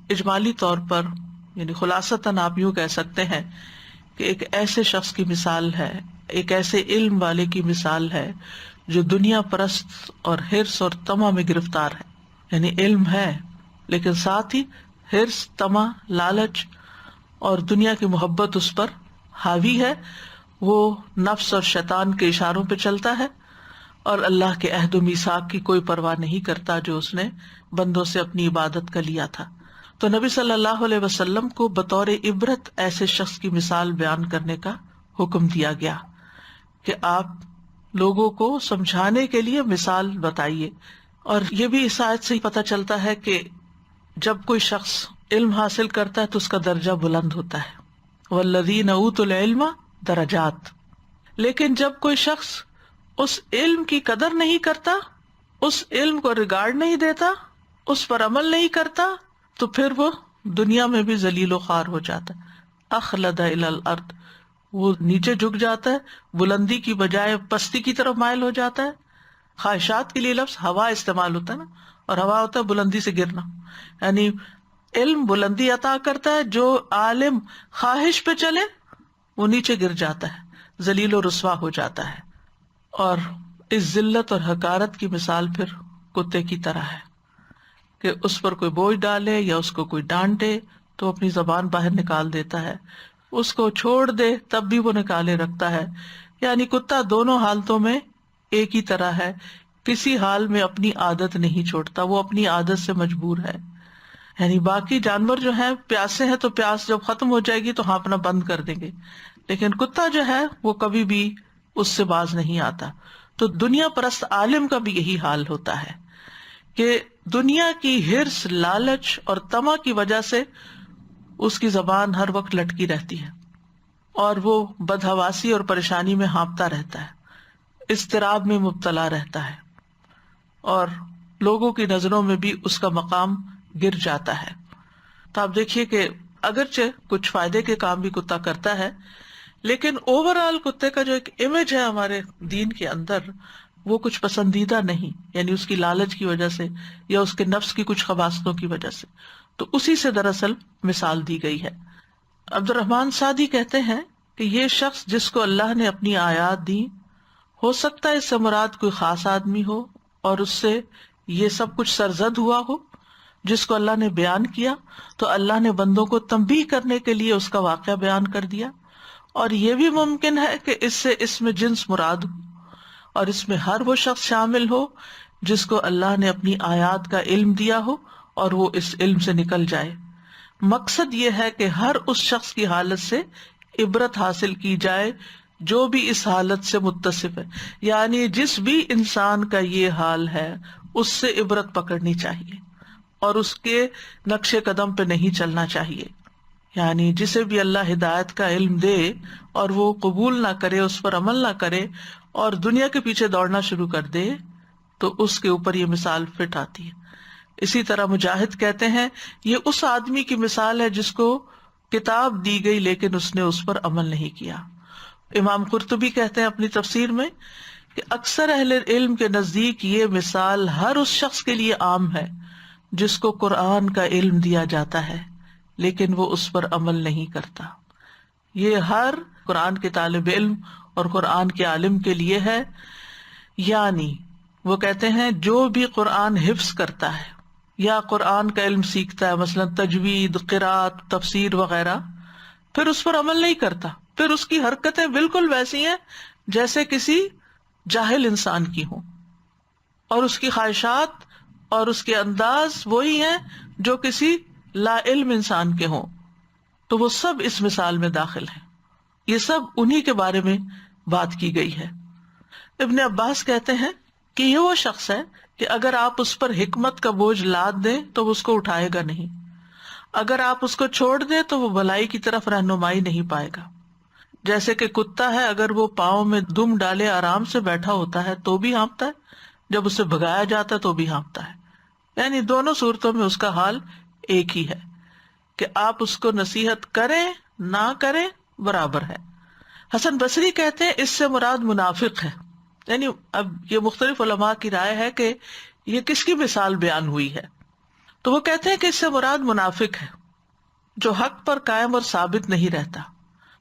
اجمالی طور پر یعنی خلاصتاً آپ یوں کہہ سکتے ہیں کہ ایک ایسے شخص کی مثال ہے، ایک ایسے علم والے کی مثال ہے جو دنیا پرست اور حرص اور طمع میں گرفتار ہے. یعنی علم ہے لیکن ساتھ ہی حرص، طمع، لالچ اور دنیا کی محبت اس پر حاوی ہے. وہ نفس اور شیطان کے اشاروں پہ چلتا ہے اور اللہ کے عہد و میثاق کی کوئی پرواہ نہیں کرتا جو اس نے بندوں سے اپنی عبادت کا لیا تھا. تو نبی صلی اللہ علیہ وسلم کو بطور عبرت ایسے شخص کی مثال بیان کرنے کا حکم دیا گیا کہ آپ لوگوں کو سمجھانے کے لیے مثال بتائیے. اور یہ بھی اس آیت سے ہی پتہ چلتا ہے کہ جب کوئی شخص علم حاصل کرتا ہے تو اس کا درجہ بلند ہوتا ہے. والذین اوتوا العلم درجات. لیکن جب کوئی شخص اس علم کی قدر نہیں کرتا، اس علم کو ریگارڈ نہیں دیتا، اس پر عمل نہیں کرتا، تو پھر وہ دنیا میں بھی ذلیل و خوار ہو جاتا ہے. اخلد الی الارض، وہ نیچے جھک جاتا ہے، بلندی کی بجائے پستی کی طرف مائل ہو جاتا ہے. خواہشات کے لیے لفظ ہوا استعمال ہوتا ہے نا، اور ہوا ہوتا ہے بلندی سے گرنا. یعنی علم بلندی عطا کرتا ہے، جو عالم خواہش پہ چلے وہ نیچے گر جاتا ہے، ذلیل و رسوا ہو جاتا ہے. اور اس ذلت اور حقارت کی مثال پھر کتے کی طرح ہے کہ اس پر کوئی بوجھ ڈالے یا اس کو کوئی ڈانٹے تو اپنی زبان باہر نکال دیتا ہے، اس کو چھوڑ دے تب بھی وہ نکالے رکھتا ہے. یعنی کتا دونوں حالتوں میں ایک ہی طرح ہے، کسی حال میں اپنی عادت نہیں چھوڑتا، وہ اپنی عادت سے مجبور ہے. یعنی باقی جانور جو ہیں پیاسے ہیں تو پیاس جب ختم ہو جائے گی تو ہانپنا بند کر دیں گے، لیکن کتا جو ہے وہ کبھی بھی اس سے باز نہیں آتا. تو دنیا پرست عالم کا بھی یہی حال ہوتا ہے کہ دنیا کی حرص، لالچ اور طمع کی وجہ سے اس کی زبان ہر وقت لٹکی رہتی ہے اور وہ بدحواسی اور پریشانی میں ہانپتا رہتا ہے، اضطراب میں مبتلا رہتا ہے اور لوگوں کی نظروں میں بھی اس کا مقام گر جاتا ہے. تو آپ دیکھیے کہ اگرچہ کچھ فائدے کے کام بھی کتا کرتا ہے، لیکن اوور آل کتے کا جو ایک امیج ہے ہمارے دین کے اندر وہ کچھ پسندیدہ نہیں، یعنی اس کی لالچ کی وجہ سے یا اس کے نفس کی کچھ خباثتوں کی وجہ سے. تو اسی سے دراصل مثال دی گئی ہے. عبد الرحمن سعدی کہتے ہیں کہ یہ شخص جس کو اللہ نے اپنی آیات دی، ہو سکتا ہے اس سے مراد کوئی خاص آدمی ہو اور اس سے یہ سب کچھ سرزد ہوا ہو جس کو اللہ نے بیان کیا، تو اللہ نے بندوں کو تنبیہ کرنے کے لیے اس کا واقعہ بیان کر دیا. اور یہ بھی ممکن ہے کہ اس سے اس میں جنس مراد ہو اور اس میں ہر وہ شخص شامل ہو جس کو اللہ نے اپنی آیات کا علم دیا ہو اور وہ اس علم سے نکل جائے. مقصد یہ ہے کہ ہر اس شخص کی حالت سے عبرت حاصل کی جائے جو بھی اس حالت سے متصف ہے. یعنی جس بھی انسان کا یہ حال ہے اس سے عبرت پکڑنی چاہیے اور اس کے نقش قدم پہ نہیں چلنا چاہیے. یعنی جسے بھی اللہ ہدایت کا علم دے اور وہ قبول نہ کرے، اس پر عمل نہ کرے اور دنیا کے پیچھے دوڑنا شروع کر دے تو اس کے اوپر یہ مثال فٹ آتی ہے. اسی طرح مجاہد کہتے ہیں یہ اس آدمی کی مثال ہے جس کو کتاب دی گئی لیکن اس نے اس پر عمل نہیں کیا. امام قرطبی کہتے ہیں اپنی تفسیر میں کہ اکثر اہل علم کے نزدیک یہ مثال ہر اس شخص کے لیے عام ہے جس کو قرآن کا علم دیا جاتا ہے لیکن وہ اس پر عمل نہیں کرتا. یہ ہر قرآن کے طالب علم اور قرآن کے عالم کے لیے ہے. یعنی وہ کہتے ہیں جو بھی قرآن حفظ کرتا ہے یا قرآن کا علم سیکھتا ہے، مثلا تجوید، قرات، تفسیر وغیرہ، پھر اس پر عمل نہیں کرتا، پھر اس کی حرکتیں بالکل ویسی ہیں جیسے کسی جاہل انسان کی ہوں اور اس کی خواہشات اور اس کے انداز وہی ہیں جو کسی لا علم انسان کے ہوں، تو وہ سب اس مثال میں داخل ہیں. یہ سب انہی کے بارے میں بات کی گئی ہے. ابن عباس کہتے ہیں کہ یہ وہ شخص ہے کہ اگر آپ اس پر حکمت کا بوجھ لاد دیں تو وہ اس کو اٹھائے گا نہیں، اگر آپ اس کو چھوڑ دیں تو وہ بھلائی کی طرف رہنمائی نہیں پائے گا. جیسے کہ کتا ہے، اگر وہ پاؤں میں دم ڈالے آرام سے بیٹھا ہوتا ہے تو بھی ہانپتا ہے، جب اسے بھگایا جاتا ہے تو بھی ہانپتا ہے. یعنی دونوں صورتوں میں اس کا حال ایک ہی ہے کہ آپ اس کو نصیحت کریں نہ کریں برابر ہے. حسن بصری کہتے ہیں اس سے مراد منافق ہے. یعنی اب یہ مختلف علماء کی رائے ہے کہ یہ کس کی مثال بیان ہوئی ہے. تو وہ کہتے ہیں کہ اس سے مراد منافق ہے جو حق پر قائم اور ثابت نہیں رہتا.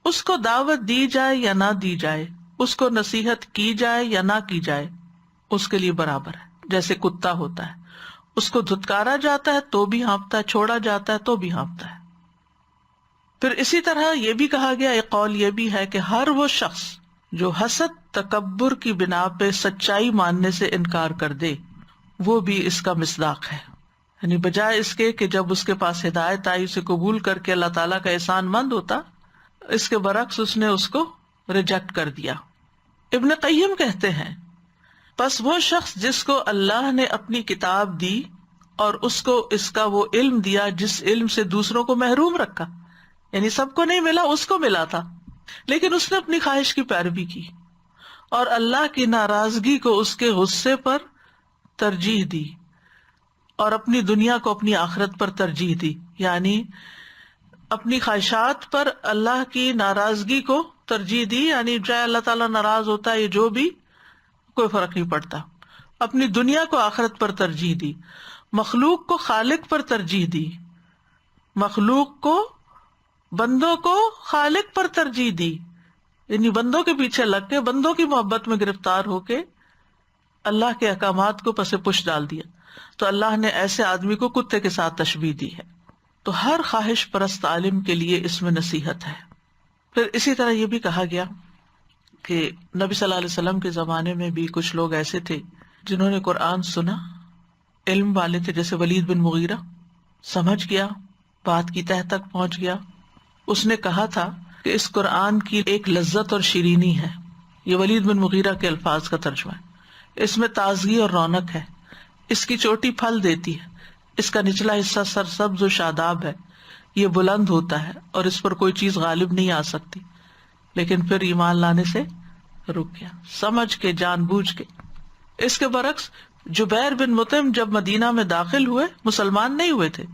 اس کو دعوت دی جائے یا نہ دی جائے، اس کو نصیحت کی جائے یا نہ کی جائے، اس کے لیے برابر ہے. جیسے کتا ہوتا ہے، اس کو دھتکارا جاتا ہے تو بھی ہانپتا ہے، چھوڑا جاتا ہے تو بھی ہانپتا ہے. پھر اسی طرح یہ بھی کہا گیا، ایک قول یہ بھی ہے کہ ہر وہ شخص جو حسد تکبر کی بنا پہ سچائی ماننے سے انکار کر دے وہ بھی اس کا مصداق ہے. یعنی بجائے اس کے کہ جب اس کے پاس ہدایت آئی اسے قبول کر کے اللہ تعالیٰ کا احسان مند ہوتا، اس کے برعکس اس نے اس کو ریجیکٹ کر دیا. ابن قیم کہتے ہیں پس وہ شخص جس کو اللہ نے اپنی کتاب دی اور اس کو اس کا وہ علم دیا جس علم سے دوسروں کو محروم رکھا، یعنی سب کو نہیں ملا، اس کو ملا تھا، لیکن اس نے اپنی خواہش کی پیروی کی اور اللہ کی ناراضگی کو اس کے غصے پر ترجیح دی اور اپنی دنیا کو اپنی آخرت پر ترجیح دی. یعنی اپنی خواہشات پر اللہ کی ناراضگی کو ترجیح دی، یعنی چاہے اللہ تعالیٰ ناراض ہوتا ہے یہ جو بھی، کوئی فرق نہیں پڑتا. اپنی دنیا کو آخرت پر ترجیح دی، مخلوق کو خالق پر ترجیح دی، مخلوق کو بندوں کو خالق پر ترجیح دی. یعنی بندوں کے پیچھے لگ کے بندوں کی محبت میں گرفتار ہو کے اللہ کے احکامات کو پس پش ڈال دیا. تو اللہ نے ایسے آدمی کو کتے کے ساتھ تشبیہ دی ہے. تو ہر خواہش پرست عالم کے لیے اس میں نصیحت ہے. پھر اسی طرح یہ بھی کہا گیا کہ نبی صلی اللہ علیہ وسلم کے زمانے میں بھی کچھ لوگ ایسے تھے جنہوں نے قرآن سنا، علم والے تھے، جیسے ولید بن مغیرہ. سمجھ گیا، بات کی تہ تک پہنچ گیا. اس نے کہا تھا کہ اس قرآن کی ایک لذت اور شیرینی ہے. یہ ولید بن مغیرہ کے الفاظ کا ترجمہ ہے. اس میں تازگی اور رونق ہے، اس کی چوٹی پھل دیتی ہے، اس کا نچلا حصہ سرسبز و شاداب ہے، یہ بلند ہوتا ہے اور اس پر کوئی چیز غالب نہیں آ سکتی. لیکن پھر ایمان لانے سے رک گیا، سمجھ کے، جان بوجھ کے. اس کے برعکس جبیر بن مطعم جب مدینہ میں داخل ہوئے، مسلمان نہیں ہوئے تھے،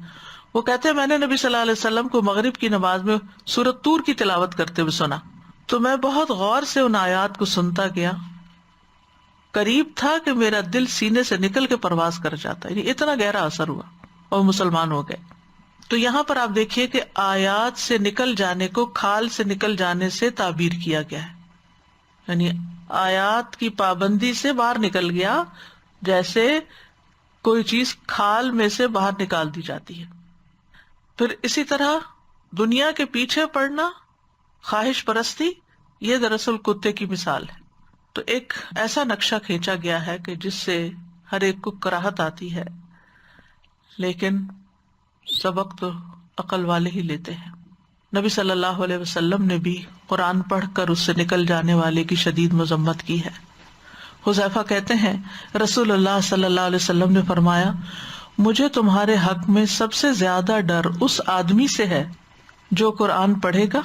وہ کہتے ہیں میں نے نبی صلی اللہ علیہ وسلم کو مغرب کی نماز میں سورۃ طور کی تلاوت کرتے ہوئے سنا تو میں بہت غور سے ان آیات کو سنتا گیا، قریب تھا کہ میرا دل سینے سے نکل کے پرواز کر جاتا. یعنی اتنا گہرا اثر ہوا اور مسلمان ہو گئے. تو یہاں پر آپ دیکھیے کہ آیات سے نکل جانے کو کھال سے نکل جانے سے تعبیر کیا گیا ہے. یعنی آیات کی پابندی سے باہر نکل گیا، جیسے کوئی چیز کھال میں سے باہر نکال دی جاتی ہے. پھر اسی طرح دنیا کے پیچھے پڑنا، خواہش پرستی، یہ دراصل کتے کی مثال ہے. تو ایک ایسا نقشہ کھینچا گیا ہے کہ جس سے ہر ایک کو کراہت آتی ہے، لیکن سبق تو عقل والے ہی لیتے ہیں. نبی صلی اللہ علیہ وسلم نے بھی قرآن پڑھ کر اس سے نکل جانے والے کی شدید مذمت کی ہے. حذیفہ کہتے ہیں رسول اللہ صلی اللہ علیہ وسلم نے فرمایا، مجھے تمہارے حق میں سب سے زیادہ ڈر اس آدمی سے ہے جو قرآن پڑھے گا،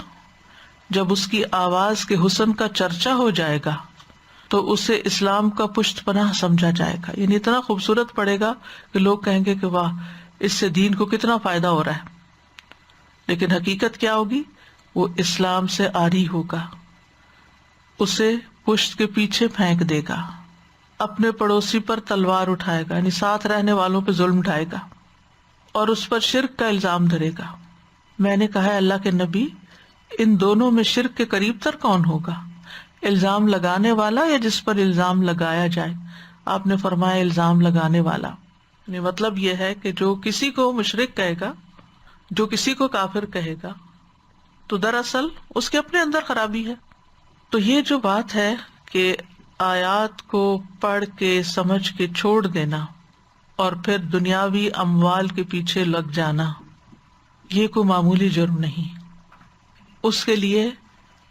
جب اس کی آواز کے حسن کا چرچا ہو جائے گا تو اسے اسلام کا پشت پناہ سمجھا جائے گا. یعنی اتنا خوبصورت پڑھے گا کہ لوگ کہیں گے کہ واہ، اس سے دین کو کتنا فائدہ ہو رہا ہے. لیکن حقیقت کیا ہوگی؟ وہ اسلام سے عاری ہوگا، اسے پشت کے پیچھے پھینک دے گا، اپنے پڑوسی پر تلوار اٹھائے گا، یعنی ساتھ رہنے والوں پہ ظلم اٹھائے گا اور اس پر شرک کا الزام دھرے گا. میں نے کہا ہے اللہ کے نبی، ان دونوں میں شرک کے قریب تر کون ہوگا، الزام لگانے والا یا جس پر الزام لگایا جائے؟ آپ نے فرمایا الزام لگانے والا. یعنی مطلب یہ ہے کہ جو کسی کو مشرک کہے گا، جو کسی کو کافر کہے گا، تو دراصل اس کے اپنے اندر خرابی ہے. تو یہ جو بات ہے کہ آیات کو پڑھ کے سمجھ کے چھوڑ دینا اور پھر دنیاوی اموال کے پیچھے لگ جانا، یہ کوئی معمولی جرم نہیں. اس کے لیے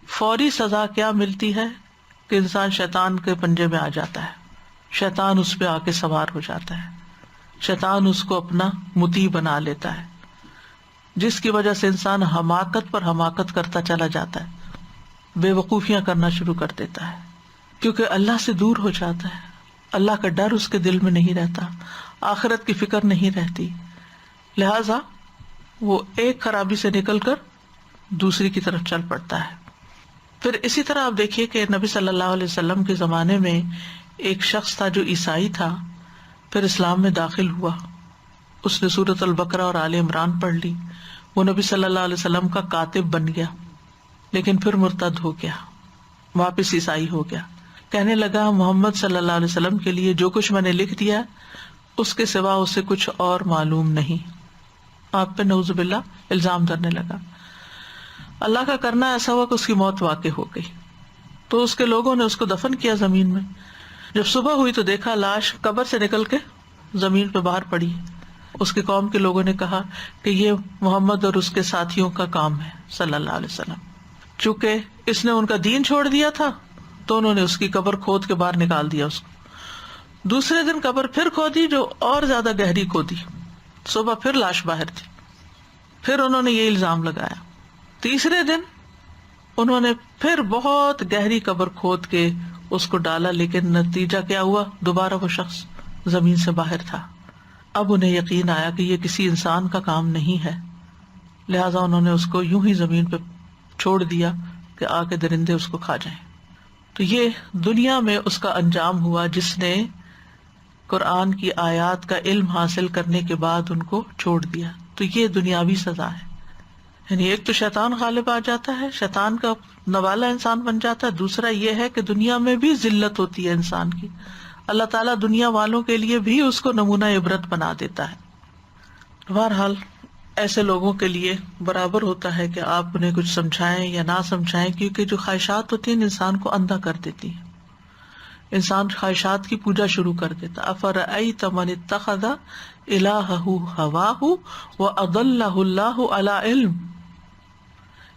فوری سزا کیا ملتی ہے کہ انسان شیطان کے پنجے میں آ جاتا ہے، شیطان اس پہ آ کے سوار ہو جاتا ہے، شیطان اس کو اپنا مطیع بنا لیتا ہے، جس کی وجہ سے انسان حماقت پر حماقت کرتا چلا جاتا ہے، بے وقوفیاں کرنا شروع کر دیتا ہے، کیونکہ اللہ سے دور ہو جاتا ہے. اللہ کا ڈر اس کے دل میں نہیں رہتا، آخرت کی فکر نہیں رہتی، لہذا وہ ایک خرابی سے نکل کر دوسری کی طرف چل پڑتا ہے. پھر اسی طرح آپ دیکھیے کہ نبی صلی اللہ علیہ وسلم کے زمانے میں ایک شخص تھا جو عیسائی تھا، پھر اسلام میں داخل ہوا. اس نے سورۃ البقرہ اور آل عمران پڑھ لی. وہ نبی صلی اللہ علیہ وسلم کا کاتب بن گیا، لیکن پھر مرتد ہو گیا، واپس عیسائی ہو گیا. کہنے لگا محمد صلی اللہ علیہ وسلم کے لیے جو کچھ میں نے لکھ دیا اس کے سوا اسے کچھ اور معلوم نہیں. آپ پہ نعوذ باللہ الزام دھرنے لگا. اللہ کا کرنا ایسا ہوا کہ اس کی موت واقع ہو گئی. تو اس کے لوگوں نے اس کو دفن کیا زمین میں. جب صبح ہوئی تو دیکھا لاش قبر سے نکل کے زمین پہ باہر پڑی. اس کے قوم کے لوگوں نے کہا کہ یہ محمد اور اس کے ساتھیوں کا کام ہے صلی اللہ علیہ وسلم. چونکہ اس نے ان کا دین چھوڑ دیا تھا تو انہوں نے اس کی قبر کھود کے باہر نکال دیا اس کو. دوسرے دن قبر پھر کھودی جو اور زیادہ گہری کھودی. صبح پھر لاش باہر تھی. پھر انہوں نے یہ الزام لگایا. تیسرے دن انہوں نے پھر بہت گہری قبر کھود کے اس کو ڈالا، لیکن نتیجہ کیا ہوا؟ دوبارہ وہ شخص زمین سے باہر تھا. اب انہیں یقین آیا کہ یہ کسی انسان کا کام نہیں ہے، لہٰذا انہوں نے اس کو یوں ہی زمین پہ چھوڑ دیا کہ آ کے درندے اس کو کھا جائیں. تو یہ دنیا میں اس کا انجام ہوا جس نے قرآن کی آیات کا علم حاصل کرنے کے بعد ان کو چھوڑ دیا. تو یہ دنیاوی سزا ہے. یعنی ایک تو شیطان غالب آ جاتا ہے، شیطان کا نوالا انسان بن جاتا ہے. دوسرا یہ ہے کہ دنیا میں بھی ذلت ہوتی ہے انسان کی. اللہ تعالیٰ دنیا والوں کے لیے بھی اس کو نمونہ عبرت بنا دیتا ہے. بہرحال ایسے لوگوں کے لیے برابر ہوتا ہے کہ آپ انہیں کچھ سمجھائیں یا نہ سمجھائیں، کیونکہ جو خواہشات ہوتی ہیں انسان کو اندھا کر دیتی ہیں. انسان خواہشات کی پوجا شروع کر دیتا. افرأیت من اتخذ الہہ ہواہ واضلہ اللہ علی علم.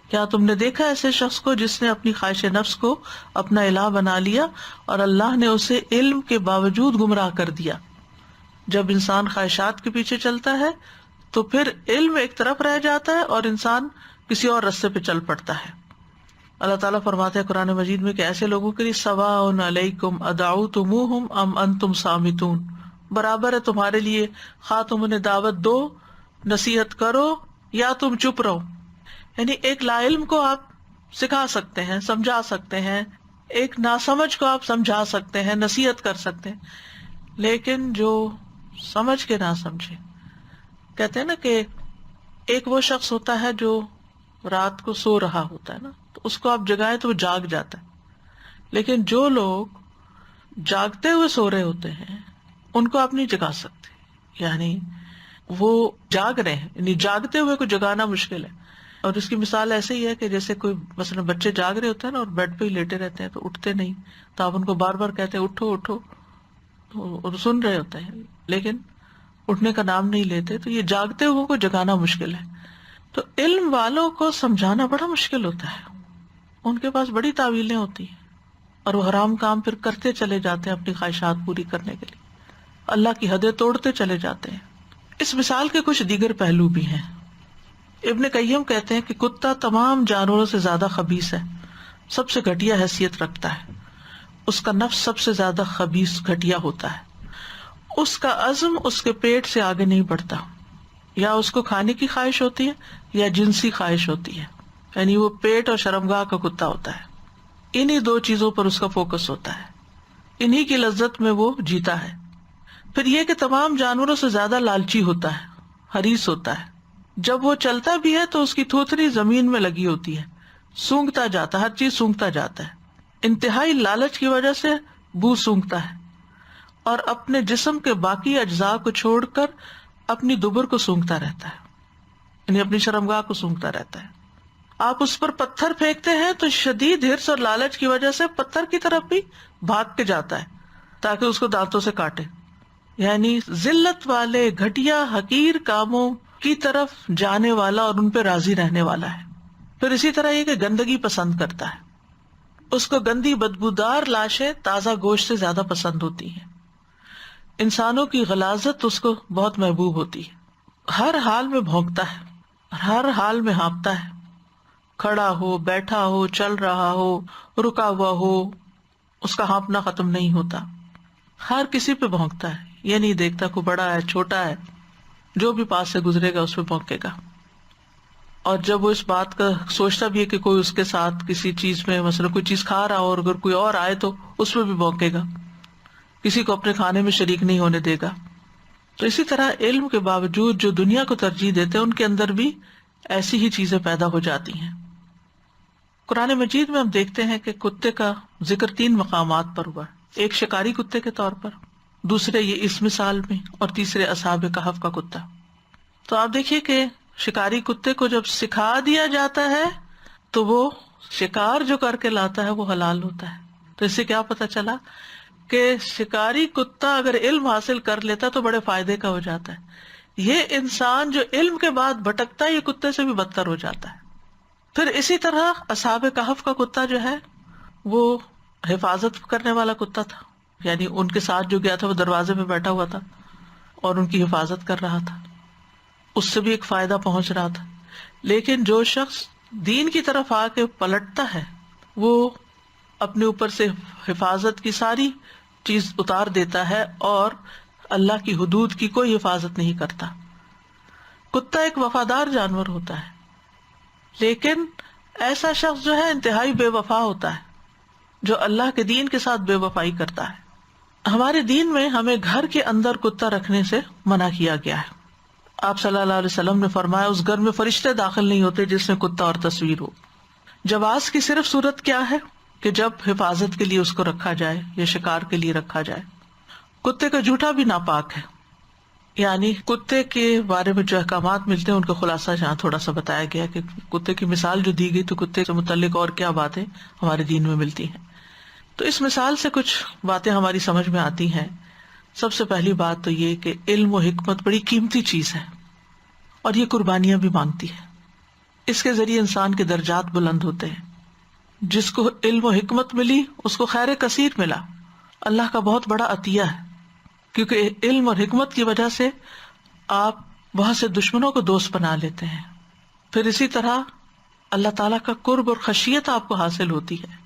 کیا تم نے دیکھا ایسے شخص کو جس نے اپنی خواہش نفس کو اپنا الہ بنا لیا اور اللہ نے اسے علم کے باوجود گمراہ کر دیا. جب انسان خواہشات کے پیچھے چلتا ہے تو پھر علم ایک طرف رہ جاتا ہے اور انسان کسی اور رستے پہ چل پڑتا ہے. اللہ تعالیٰ فرماتے ہیں قرآن مجید میں کہ ایسے لوگوں کے لیے سواء علیکم ادعوتموہم ام انتم صامتون. برابر ہے تمہارے لیے خواہ تم انہیں دعوت دو، نصیحت کرو یا تم چپ رہو. یعنی ایک لا علم کو آپ سکھا سکتے ہیں، سمجھا سکتے ہیں، ایک ناسمجھ کو آپ سمجھا سکتے ہیں، نصیحت کر سکتے ہیں، لیکن جو سمجھ کے نہ سمجھے. کہتے ہیں نا کہ ایک وہ شخص ہوتا ہے جو رات کو سو رہا ہوتا ہے نا، تو اس کو آپ جگائیں تو وہ جاگ جاتا ہے. لیکن جو لوگ جاگتے ہوئے سو رہے ہوتے ہیں ان کو آپ نہیں جگا سکتے. یعنی وہ جاگ رہے ہیں، یعنی جاگتے ہوئے کو جگانا مشکل ہے. اور اس کی مثال ایسے ہی ہے کہ جیسے کوئی مثلا بچے جاگ رہے ہوتے ہیں نا اور بیڈ پہ ہی لیٹے رہتے ہیں تو اٹھتے نہیں، تو آپ ان کو بار بار کہتے ہیں اٹھو اٹھو، تو سن رہے ہوتے ہیں لیکن اٹھنے کا نام نہیں لیتے. تو یہ جاگتے ہوئے کو جگانا مشکل ہے. تو علم والوں کو سمجھانا بڑا مشکل ہوتا ہے. ان کے پاس بڑی تعویلیں ہوتی ہیں اور وہ حرام کام پھر کرتے چلے جاتے ہیں اپنی خواہشات پوری کرنے کے لیے، اللہ کی حدیں توڑتے چلے جاتے ہیں. اس مثال کے کچھ دیگر پہلو بھی ہیں. ابن قیم کہتے ہیں کہ کتا تمام جانوروں سے زیادہ خبیث ہے، سب سے گھٹیا حیثیت رکھتا ہے. اس کا نفس سب سے زیادہ خبیث گھٹیا ہوتا ہے. اس کا عزم اس کے پیٹ سے آگے نہیں بڑھتا. یا اس کو کھانے کی خواہش ہوتی ہے یا جنسی خواہش ہوتی ہے. یعنی وہ پیٹ اور شرمگاہ کا کتا ہوتا ہے. انہی دو چیزوں پر اس کا فوکس ہوتا ہے، انہی کی لذت میں وہ جیتا ہے. پھر یہ کہ تمام جانوروں سے زیادہ لالچی ہوتا ہے، حریص ہوتا ہے. جب وہ چلتا بھی ہے تو اس کی تھوتری زمین میں لگی ہوتی ہے، سونگتا جاتا ہے، ہر چیز سونگتا جاتا ہے. انتہائی لالچ کی وجہ سے بو سونگتا ہے اور اپنے جسم کے باقی اجزاء کو چھوڑ کر اپنی دبر کو سونگتا رہتا ہے، یعنی اپنی شرمگاہ کو سونگتا رہتا ہے. آپ اس پر پتھر پھینکتے ہیں تو شدید حرص اور لالچ کی وجہ سے پتھر کی طرف بھی بھاگ کے جاتا ہے تاکہ اس کو دانتوں سے کاٹے. یعنی ذلت والے گھٹیا حقیر کاموں کی طرف جانے والا اور ان پہ راضی رہنے والا ہے. پھر اسی طرح یہ کہ گندگی پسند کرتا ہے. اس کو گندی بدبودار لاشیں تازہ گوشت سے زیادہ پسند ہوتی ہیں. انسانوں کی غلاظت اس کو بہت محبوب ہوتی ہے. ہر حال میں بھونکتا ہے، ہر حال میں ہانپتا ہے. کھڑا ہو، بیٹھا ہو، چل رہا ہو، رکا ہوا ہو، اس کا ہانپنا ختم نہیں ہوتا. ہر کسی پہ بھونکتا ہے، یہ نہیں دیکھتا کوئی بڑا ہے چھوٹا ہے، جو بھی پاس سے گزرے گا اس پہ بھونکے گا. اور جب وہ اس بات کا سوچتا بھی ہے کہ کوئی اس کے ساتھ کسی چیز میں مثلا کوئی چیز کھا رہا ہو اور اگر کوئی اور آئے تو اس پہ بھی بھونکے گا، کسی کو اپنے کھانے میں شریک نہیں ہونے دے گا. تو اسی طرح علم کے باوجود جو دنیا کو ترجیح دیتے ہیں ان کے اندر بھی ایسی ہی چیزیں پیدا ہو جاتی ہیں. قرآن مجید میں ہم دیکھتے ہیں کہ کتے کا ذکر 3 مقامات پر ہوا. ایک شکاری کتے کے طور پر، دوسرے یہ اس مثال میں، اور تیسرے اصحاب کہف کا کتا. تو آپ دیکھیے کہ شکاری کتے کو جب سکھا دیا جاتا ہے تو وہ شکار جو کر کے لاتا ہے وہ حلال ہوتا ہے. تو اس سے کیا پتا چلا کہ شکاری کتا اگر علم حاصل کر لیتا تو بڑے فائدے کا ہو جاتا ہے. یہ انسان جو علم کے بعد بھٹکتا ہے یہ کتے سے بھی بدتر ہو جاتا ہے. پھر اسی طرح اصحاب کہف کا کتا جو ہے وہ حفاظت کرنے والا کتا تھا، یعنی ان کے ساتھ جو گیا تھا وہ دروازے میں بیٹھا ہوا تھا اور ان کی حفاظت کر رہا تھا، اس سے بھی ایک فائدہ پہنچ رہا تھا. لیکن جو شخص دین کی طرف آ کے پلٹتا ہے وہ اپنے اوپر سے حفاظت کی ساری چیز اتار دیتا ہے اور اللہ کی حدود کی کوئی حفاظت نہیں کرتا. کتا ایک وفادار جانور ہوتا ہے، لیکن ایسا شخص جو ہے انتہائی بے وفا ہوتا ہے جو اللہ کے دین کے ساتھ بے وفائی کرتا ہے. ہمارے دین میں ہمیں گھر کے اندر کتا رکھنے سے منع کیا گیا ہے. آپ صلی اللہ علیہ وسلم نے فرمایا اس گھر میں فرشتے داخل نہیں ہوتے جس میں کتا اور تصویر ہو. جواز کی صرف صورت کیا ہے کہ جب حفاظت کے لیے اس کو رکھا جائے یا شکار کے لیے رکھا جائے. کتے کا جھوٹا بھی ناپاک ہے، یعنی کتے کے بارے میں جو احکامات ملتے ہیں ان کا خلاصہ یہاں تھوڑا سا بتایا گیا کہ کتے کی مثال جو دی گئی تو کتے سے متعلق اور کیا باتیں ہمارے دین میں ملتی ہیں. تو اس مثال سے کچھ باتیں ہماری سمجھ میں آتی ہیں. سب سے پہلی بات تو یہ کہ علم و حکمت بڑی قیمتی چیز ہے اور یہ قربانیاں بھی مانگتی ہے. اس کے ذریعے انسان کے درجات بلند ہوتے ہیں. جس کو علم و حکمت ملی اس کو خیر کثیر ملا. اللہ کا بہت بڑا عطیہ ہے، کیونکہ علم اور حکمت کی وجہ سے آپ بہت سے دشمنوں کو دوست بنا لیتے ہیں. پھر اسی طرح اللہ تعالیٰ کا قرب اور خشیت آپ کو حاصل ہوتی ہے.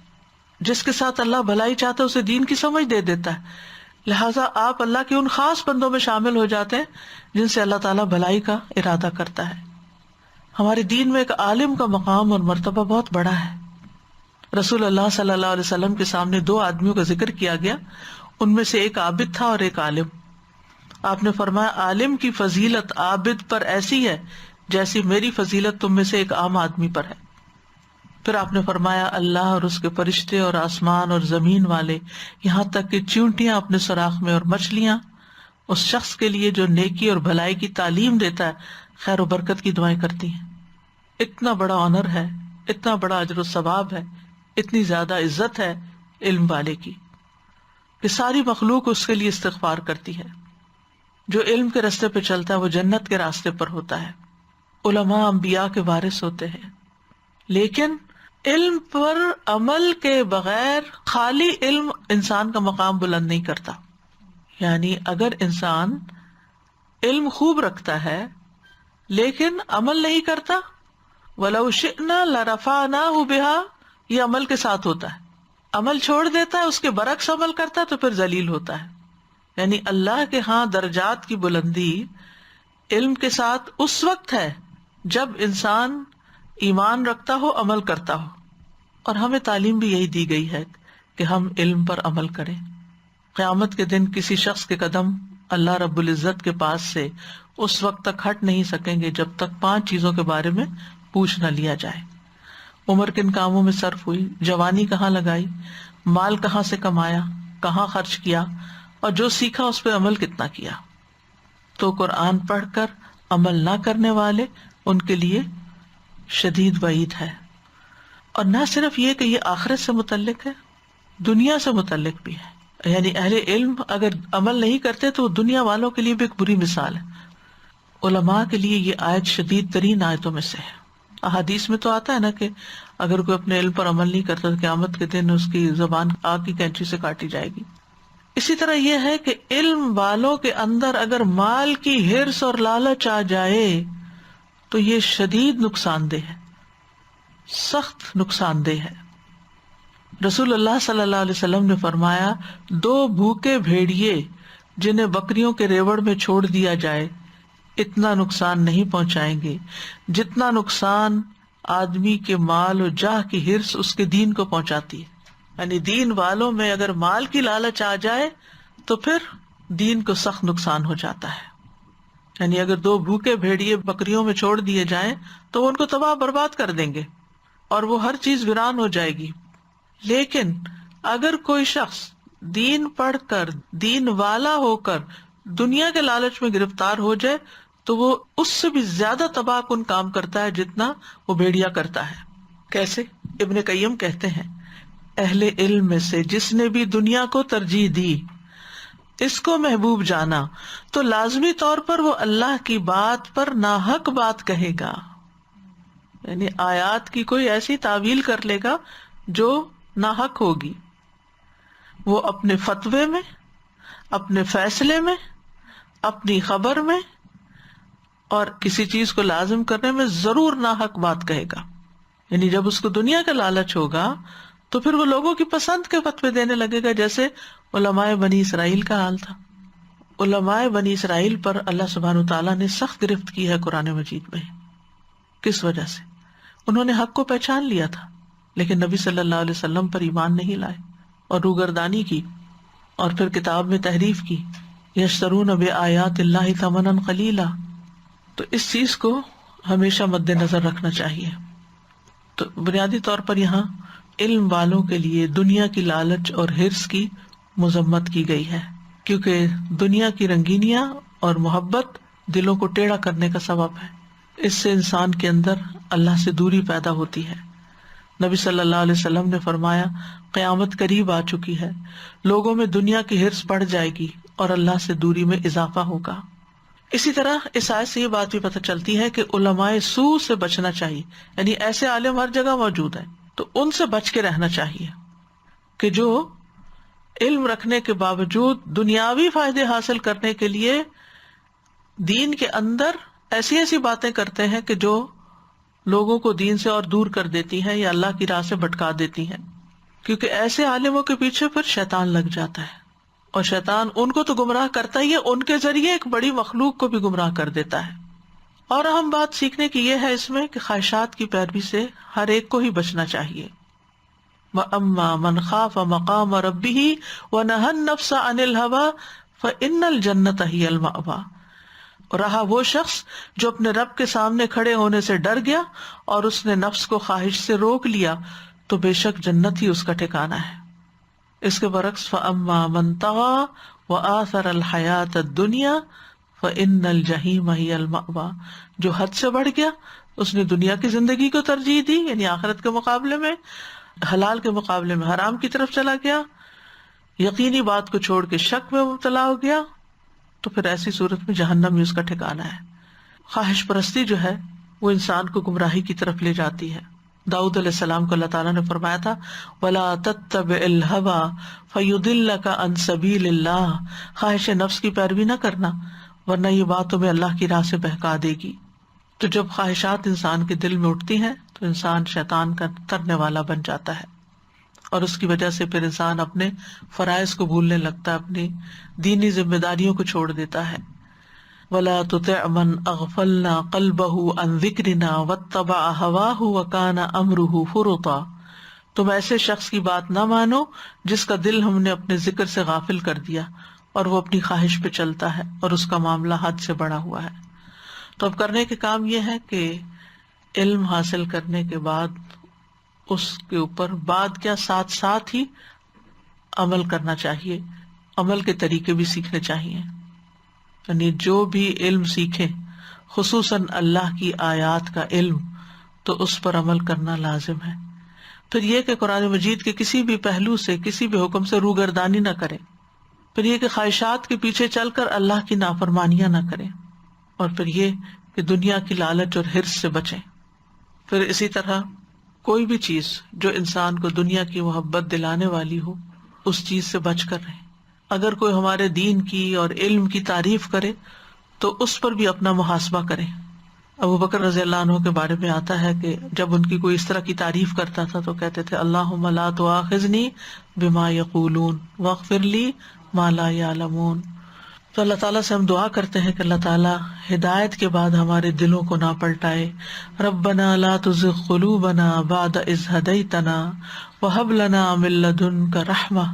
جس کے ساتھ اللہ بھلائی چاہتا ہے اسے دین کی سمجھ دے دیتا ہے، لہٰذا آپ اللہ کے ان خاص بندوں میں شامل ہو جاتے ہیں جن سے اللہ تعالیٰ بھلائی کا ارادہ کرتا ہے. ہمارے دین میں ایک عالم کا مقام اور مرتبہ بہت بڑا ہے. رسول اللہ صلی اللہ علیہ وسلم کے سامنے 2 آدمیوں کا ذکر کیا گیا، ان میں سے ایک عابد تھا اور ایک عالم. آپ نے فرمایا عالم کی فضیلت عابد پر ایسی ہے جیسی میری فضیلت تم میں سے ایک عام آدمی پر ہے. پھر آپ نے فرمایا اللہ اور اس کے فرشتے اور آسمان اور زمین والے، یہاں تک کہ چیونٹیاں اپنے سوراخ میں اور مچھلیاں اس شخص کے لیے جو نیکی اور بھلائی کی تعلیم دیتا ہے خیر و برکت کی دعائیں کرتی ہیں. اتنا بڑا آنر ہے، اتنا بڑا اجر و ثواب ہے، اتنی زیادہ عزت ہے علم والے کی کہ ساری مخلوق اس کے لیے استغفار کرتی ہے. جو علم کے راستے پہ چلتا ہے وہ جنت کے راستے پر ہوتا ہے. علماء انبیاء کے وارث ہوتے ہیں، لیکن علم پر عمل کے بغیر خالی علم انسان کا مقام بلند نہیں کرتا. یعنی اگر انسان علم خوب رکھتا ہے لیکن عمل نہیں کرتا، وَلَوْ شِئْنَا لَرَفَعْنَاهُ بِهَا، یہ عمل کے ساتھ ہوتا ہے. عمل چھوڑ دیتا ہے، اس کے برعکس عمل کرتا ہے تو پھر ذلیل ہوتا ہے. یعنی اللہ کے ہاں درجات کی بلندی علم کے ساتھ اس وقت ہے جب انسان ایمان رکھتا ہو، عمل کرتا ہو. اور ہمیں تعلیم بھی یہی دی گئی ہے کہ ہم علم پر عمل کریں. قیامت کے دن کسی شخص کے قدم اللہ رب العزت کے پاس سے اس وقت تک ہٹ نہیں سکیں گے جب تک 5 چیزوں کے بارے میں پوچھ نہ لیا جائے. عمر کن کاموں میں صرف ہوئی، جوانی کہاں لگائی، مال کہاں سے کمایا، کہاں خرچ کیا، اور جو سیکھا اس پہ عمل کتنا کیا. تو قرآن پڑھ کر عمل نہ کرنے والے ان کے لیے شدید وعید ہے. اور نہ صرف یہ کہ یہ آخرت سے متعلق ہے، دنیا سے متعلق بھی ہے. یعنی اہل علم اگر عمل نہیں کرتے تو دنیا والوں کے لیے بھی ایک بری مثال ہے. علماء کے لیے یہ آیت شدید ترین آیتوں میں سے ہے. احادیث میں تو آتا ہے نا کہ اگر کوئی اپنے علم پر عمل نہیں کرتا تو قیامت کے دن اس کی زبان آگ کی کینچی سے کاٹی جائے گی. اسی طرح یہ ہے کہ علم والوں کے اندر اگر مال کی ہرس اور لالچ آ جائے تو یہ شدید نقصان دہ ہے، سخت نقصان دہ ہے. رسول اللہ صلی اللہ علیہ وسلم نے فرمایا 2 بھوکے بھیڑیے جنہیں بکریوں کے ریوڑ میں چھوڑ دیا جائے اتنا نقصان نہیں پہنچائیں گے جتنا نقصان آدمی کے مال و جاہ کی ہرس اس کے دین کو پہنچاتی ہے. یعنی دین والوں میں اگر مال کی لالچ آ جائے تو پھر دین کو سخت نقصان ہو جاتا ہے. یعنی اگر 2 بھوکے بھیڑیے بکریوں میں چھوڑ دیے جائیں تو وہ ان کو تباہ برباد کر دیں گے اور وہ ہر چیز ویران ہو جائے گی. لیکن اگر کوئی شخص دین پڑھ کر، دین والا ہو کر دنیا کے لالچ میں گرفتار ہو جائے تو وہ اس سے بھی زیادہ تباہ کن کام کرتا ہے جتنا وہ بھیڑیا کرتا ہے. کیسے؟ ابن قیم کہتے ہیں اہل علم میں سے جس نے بھی دنیا کو ترجیح دی، اس کو محبوب جانا، تو لازمی طور پر وہ اللہ کی بات پر ناحق بات کہے گا. یعنی آیات کی کوئی ایسی تعویل کر لے گا جو ناحق ہوگی. وہ اپنے فتوے میں، اپنے فیصلے میں، اپنی خبر میں اور کسی چیز کو لازم کرنے میں ضرور ناحق بات کہے گا. یعنی جب اس کو دنیا کا لالچ ہوگا تو پھر وہ لوگوں کی پسند کے فتوے دینے لگے گا، جیسے علماء بنی اسرائیل کا حال تھا. علماء بنی اسرائیل پر اللہ سبحانہ وتعالیٰ نے سخت گرفت کی ہے قرآن مجید میں. کس وجہ سے؟ انہوں نے حق کو پہچان لیا تھا لیکن نبی صلی اللہ علیہ وسلم پر ایمان نہیں لائے اور روگردانی کی اور پھر کتاب میں تحریف کی. یشترون بآیات اللہ ثمنا قلیلا. تو اس چیز کو ہمیشہ مد نظر رکھنا چاہیے. تو بنیادی طور پر یہاں علم والوں کے لیے دنیا کی لالچ اور حرص کی مذمت کی گئی ہے، کیونکہ دنیا کی رنگینیاں اور محبت دلوں کو ٹیڑھا کرنے کا سبب ہے. اس سے انسان کے اندر اللہ سے دوری پیدا ہوتی ہے. نبی صلی اللہ علیہ وسلم نے فرمایا قیامت قریب آ چکی ہے، لوگوں میں دنیا کی حرص بڑھ جائے گی اور اللہ سے دوری میں اضافہ ہوگا. اسی طرح اس آیت سے یہ بات بھی پتہ چلتی ہے کہ علماء سوء سے بچنا چاہیے. یعنی ایسے عالم ہر جگہ موجود ہیں تو ان سے بچ کے رہنا چاہیے کہ جو علم رکھنے کے باوجود دنیاوی فائدے حاصل کرنے کے لیے دین کے اندر ایسی ایسی باتیں کرتے ہیں کہ جو لوگوں کو دین سے اور دور کر دیتی ہیں یا اللہ کی راہ سے بھٹکا دیتی ہیں. کیونکہ ایسے عالموں کے پیچھے پھر شیطان لگ جاتا ہے اور شیطان ان کو تو گمراہ کرتا ہی ہے، ان کے ذریعے ایک بڑی مخلوق کو بھی گمراہ کر دیتا ہے. اور اہم بات سیکھنے کی یہ ہے اس میں کہ خواہشات کی پیروی سے ہر ایک کو ہی بچنا چاہیے. وَأَمَّا مَنْ خَافَ مَقَامَ رَبِّهِ وَنَهَى النَّفْسَ عَنِ الْهَوَىٰ فَإِنَّ الْجَنَّةَ هِيَ الْمَأْوَىٰ. اور رہا وہ شخص جو اپنے رب کے سامنے کھڑے ہونے سے ڈر گیا اور اس نے نفس کو خواہش سے روک لیا تو بے شک جنت ہی اس کا ٹھکانہ ہے. اس کے برعکس فَأَمَّا مَنْ طَغَىٰ وَآثَرَ الْحَيَاةَ الدُّنْيَا فَإِنَّ الْجَحِيمَ هِيَ الْمَأْوَىٰ. جو حد سے بڑھ گیا، اس نے دنیا کی زندگی کو ترجیح دی، یعنی آخرت کے مقابلے میں، حلال کے مقابلے میں حرام کی طرف چلا گیا، یقینی بات کو چھوڑ کے شک میں مبتلا ہو گیا، تو پھر ایسی صورت میں جہنم ہی اس کا ٹھکانہ ہے. خواہش پرستی جو ہے وہ انسان کو گمراہی کی طرف لے جاتی ہے. داؤد علیہ السلام کو اللہ تعالیٰ نے فرمایا تھا وَلَا تَتَّبِعِ الْهَوَىٰ فَيُضِلَّكَ عَن سَبِيلِ اللَّهِ. خواہش نفس کی پیروی نہ کرنا ورنہ یہ بات تمہیں اللہ کی راہ سے بہکا دے گی. تو جب خواہشات انسان کے دل میں اٹھتی ہیں تو انسان شیطان کا ترنے والا بن جاتا ہے اور اس کی وجہ سے پھر انسان اپنے فرائض کو بھولنے لگتا ہے، اپنی دینی ذمہ داریوں کو چھوڑ دیتا ہے. وَلَا تُطِعْ مَنْ أَغْفَلْنَا قَلْبَهُ عَنْ ذِكْرِنَا وَاتَّبَعَ هَوَاهُ وَكَانَ أَمْرُهُ فُرُطًا. تم ایسے شخص کی بات نہ مانو جس کا دل ہم نے اپنے ذکر سے غافل کر دیا اور وہ اپنی خواہش پہ چلتا ہے اور اس کا معاملہ حد سے بڑا ہوا ہے. تو اب کرنے کے کام یہ ہے کہ علم حاصل کرنے کے بعد اس کے اوپر بعد کیا ساتھ ساتھ ہی عمل کرنا چاہیے، عمل کے طریقے بھی سیکھنے چاہیے. یعنی جو بھی علم سیکھیں، خصوصاً اللہ کی آیات کا علم، تو اس پر عمل کرنا لازم ہے. پھر یہ کہ قرآن مجید کے کسی بھی پہلو سے، کسی بھی حکم سے روگردانی نہ کریں. پھر یہ کہ خواہشات کے پیچھے چل کر اللہ کی نافرمانیاں نہ کریں. اور پھر یہ کہ دنیا کی لالچ اور حرص سے بچیں. پھر اسی طرح کوئی بھی چیز جو انسان کو دنیا کی محبت دلانے والی ہو، اس چیز سے بچ کر رہیں. اگر کوئی ہمارے دین کی اور علم کی تعریف کرے تو اس پر بھی اپنا محاسبہ کریں. ابو بکر رضی اللہ عنہ کے بارے میں آتا ہے کہ جب ان کی کوئی اس طرح کی تعریف کرتا تھا تو کہتے تھے اللہم لا تؤاخذنی بما یقولون واغفر لی ما لا یعلمون. تو اللہ تعالیٰ سے ہم دعا کرتے ہیں کہ اللہ تعالیٰ ہدایت کے بعد ہمارے دلوں کو نہ پلٹائے. ربنا لا تزغ قلوبنا بعد اذ ہدیتنا وہب لنا من لدنک رحمہ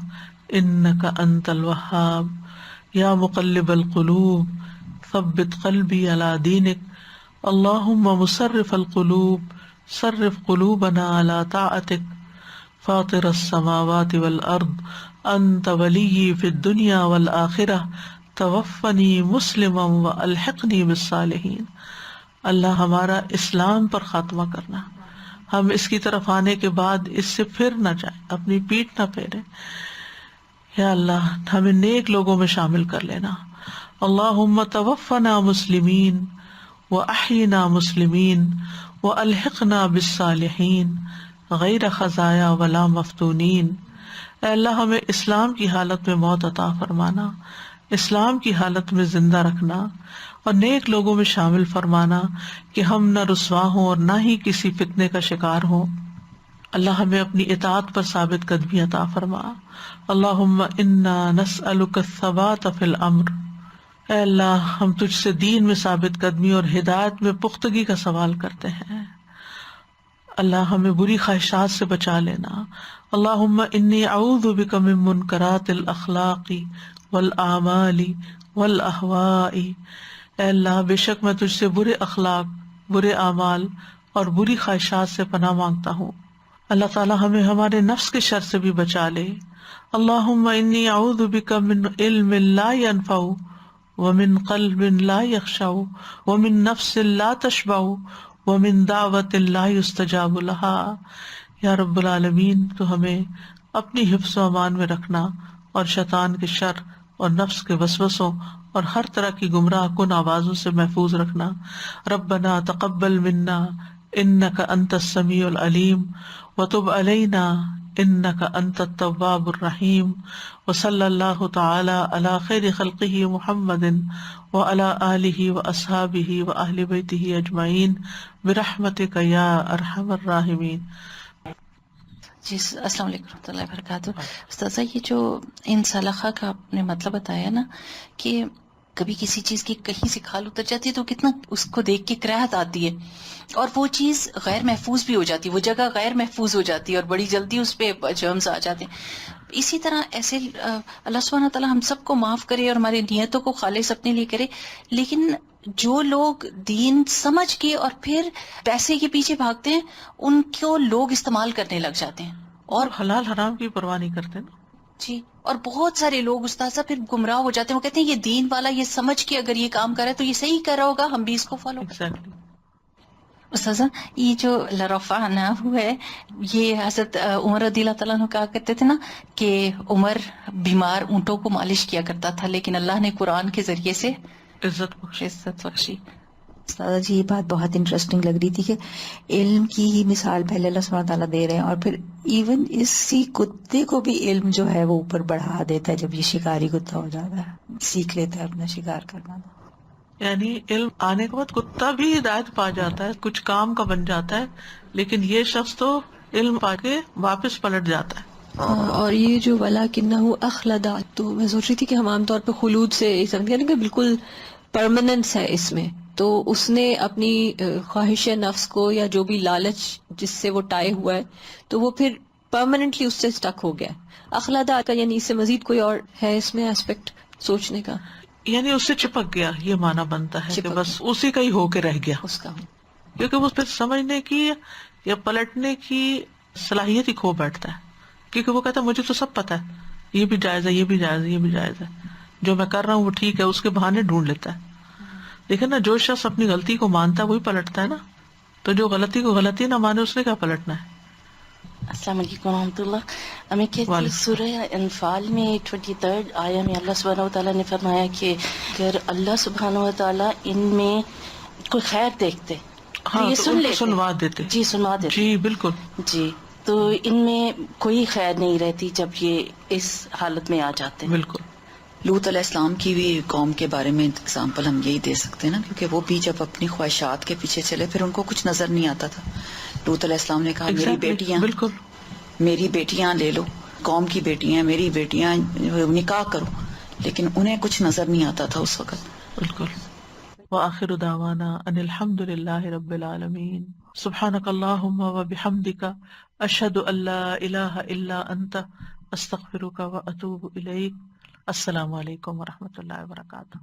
انک انت الوہاب یا مقلب القلوب ثبت قلبی علی دینک اللہم مصرف القلوب صرف قلوبنا علی طاعتک فاطر السماوات والارض انت ولی فی الدنیا والآخرہ توفنی مسلما والحقنی بالصالحین. اللہ ہمارا اسلام پر خاتمہ کرنا، ہم اس کی طرف آنے کے بعد اس سے پھر نہ جائیں، اپنی پیٹھ نہ پھیریں. یا اللہ ہمیں نیک لوگوں میں شامل کر لینا. اللہم توفنا مسلمین واحینا مسلمین والحقنا بالصالحین غیر خزایا ولا مفتونین. اے اللہ ہمیں اسلام کی حالت میں موت عطا فرمانا، اسلام کی حالت میں زندہ رکھنا اور نیک لوگوں میں شامل فرمانا کہ ہم نہ رسوا ہوں اور نہ ہی کسی فتنے کا شکار ہوں. اللہ ہمیں اپنی اطاعت پر ثابت قدمی عطا فرما. اللہم انا نسألک الثبات فی الامر. اے اللہ ہم تجھ سے دین میں ثابت قدمی اور ہدایت میں پختگی کا سوال کرتے ہیں. اللہ ہمیں بری خواہشات سے بچا لینا. اللہم انی اعوذ بک من منکرات الاخلاق والاعمال والاہواء. اے اللہ بے شک میں تجھ سے برے اخلاق، برے اعمال اور بری خواہشات سے پناہ مانگتا ہوں. اللہ تعالی ہمیں ہمارے نفس کے شر سے بھی بچا لے. اللہم انی اعوذ بک من علم لا ینفع ومن قلب لا یخشع ومن نفس لا تشبع ومن دعوت لا یستجاب لها. یا رب العالمین تو ہمیں اپنی حفظ و امان میں رکھنا اور شیطان کے شر اور نفس کے وسوسوں اور ہر طرح کی گمراہ کن آوازوں سے محفوظ رکھنا. ربنا تقبل منا انک انت السمیع العلیم وتب علینا انک انت التواب الرحیم. وصلی اللہ تعالی علی خیر خلقہ محمد وعلی آلہ واصحابہ واہل بیتہ اجمعین برحمتک یا ارحم الراحمین. جی السلام علیکم ورحمۃ اللہ وبرکاتہ. استاذہ یہ جو ان سلخہ کا آپ نے مطلب بتایا نا کہ کبھی کسی چیز کی کہیں سے کھال اتر جاتی ہے تو کتنا اس کو دیکھ کے کراہت آتی ہے اور وہ چیز غیر محفوظ بھی ہو جاتی ہے، وہ جگہ غیر محفوظ ہو جاتی ہے اور بڑی جلدی اس پہ جرمز آ جاتے ہیں. اسی طرح ایسے اللہ سبحانہ تعالیٰ ہم سب کو معاف کرے اور ہماری نیتوں کو خالص اپنے لیے کرے. لیکن جو لوگ دین سمجھ کے اور پھر پیسے کے پیچھے بھاگتے ہیں ان کو لوگ استعمال کرنے لگ جاتے ہیں اور حلال حرام کی پرواہ نہیں کرتے نا. جی، اور بہت سارے لوگ استاذہ پھر گمراہ ہو جاتے ہیں. وہ کہتے ہیں یہ دین والا یہ سمجھ کے اگر یہ کام کرے تو یہ صحیح کر رہا ہوگا، ہم بھی اس کو فالو کریں. استاذہ یہ جو لرفعنا ہے یہ حضرت عمر رضی اللہ تعالیٰ عنہ کہا کرتے تھے نا کہ عمر بیمار اونٹوں کو مالش کیا کرتا تھا لیکن اللہ نے قرآن کے ذریعے سے عزت بخشی. استاذہ جی یہ بات بہت انٹرسٹنگ لگ رہی تھی کہ علم کی ہی مثال پہلے اللہ سبحانہ تعالیٰ دے رہے ہیں اور پھر ایون اسی کتے کو بھی علم جو ہے وہ اوپر بڑھا دیتا ہے جب یہ شکاری کتا ہو جاتا ہے، سیکھ لیتا ہے اپنا شکار کرنا. یعنی علم آنے کے بعد کتا بھی ہدایت پا جاتا ہے، کچھ کام کا بن جاتا ہے، لیکن یہ شخص تو علم پا کے واپس پلٹ جاتا ہے. اور یہ جو وَلَٰكِنَّهُ أَخْلَدَ، تو میں سوچ رہی تھی کہ ہم عام طور پہ خلود سے سمجھتے ہیں کہ بالکل پرماننس ہے اس میں، تو اس نے اپنی خواہش نفس کو یا جو بھی لالچ جس سے وہ ٹائے ہوا ہے تو وہ پھر پرماننٹلی اس سے اسٹک ہو گیا. اخلدہ کا یعنی اس سے مزید کوئی اور ہے اس میں ایسپیکٹ سوچنے کا؟ یعنی اس سے چپک گیا، یہ معنی بنتا ہے کہ بس اسی کا ہی ہو کے رہ گیا اس کا، کیونکہ وہ پھر سمجھنے کی یا پلٹنے کی صلاحیت ہی کھو بیٹھتا ہے. کیونکہ وہ کہتا ہے مجھے تو سب پتا ہے، یہ بھی جائز ہے، یہ بھی جائز ہے، یہ بھی جائز ہے، جو میں کر رہا ہوں وہ ٹھیک ہے، اس کے بہانے ڈھونڈ لیتا ہے. لیکن نا جو شخص اپنی غلطی کو مانتا ہے وہی پلٹتا ہے نا، تو جو غلطی کو غلطی نہ مانے اس نے کیا پلٹنا ہے. السلام علیکم ورحمۃ اللہ. ہمیں کہتی سورہ انفال میں 23 آیہ میں اللہ سبحانہ وتعالیٰ نے فرمایا کہ اگر اللہ سبحانہ وتعالیٰ ان میں کوئی خیر دیکھتے ہاں یہ تو سن ان کو لیتے، سنوا دیتے. جی سنوا دیتے. جی بالکل. جی تو ان میں کوئی خیر نہیں رہتی جب یہ اس حالت میں آ جاتے. بالکل. لوط علیہ السلام کی بھی قوم کے بارے میں اگزامپل ہم یہی دے سکتے ہیں نا، کیونکہ وہ بھی جب اپنی خواہشات کے پیچھے چلے پھر ان کو کچھ نظر نہیں آتا تھا. لوط علیہ السلام نے کہا میری بیٹیاں، بالکل میری بیٹیاں لے لو، قوم کی بیٹیاں میری بیٹیاں نکاح کرو، لیکن انہیں کچھ نظر نہیں آتا تھا اس وقت. بالکل. وآخر دعوانا ان الحمد للہ رب العالمین. سبحانک اللہم وبحمدک اشہد ان لا الہ الا انت استغفرک واتوب الیک. السلام علیکم ورحمۃ اللہ وبرکاتہ.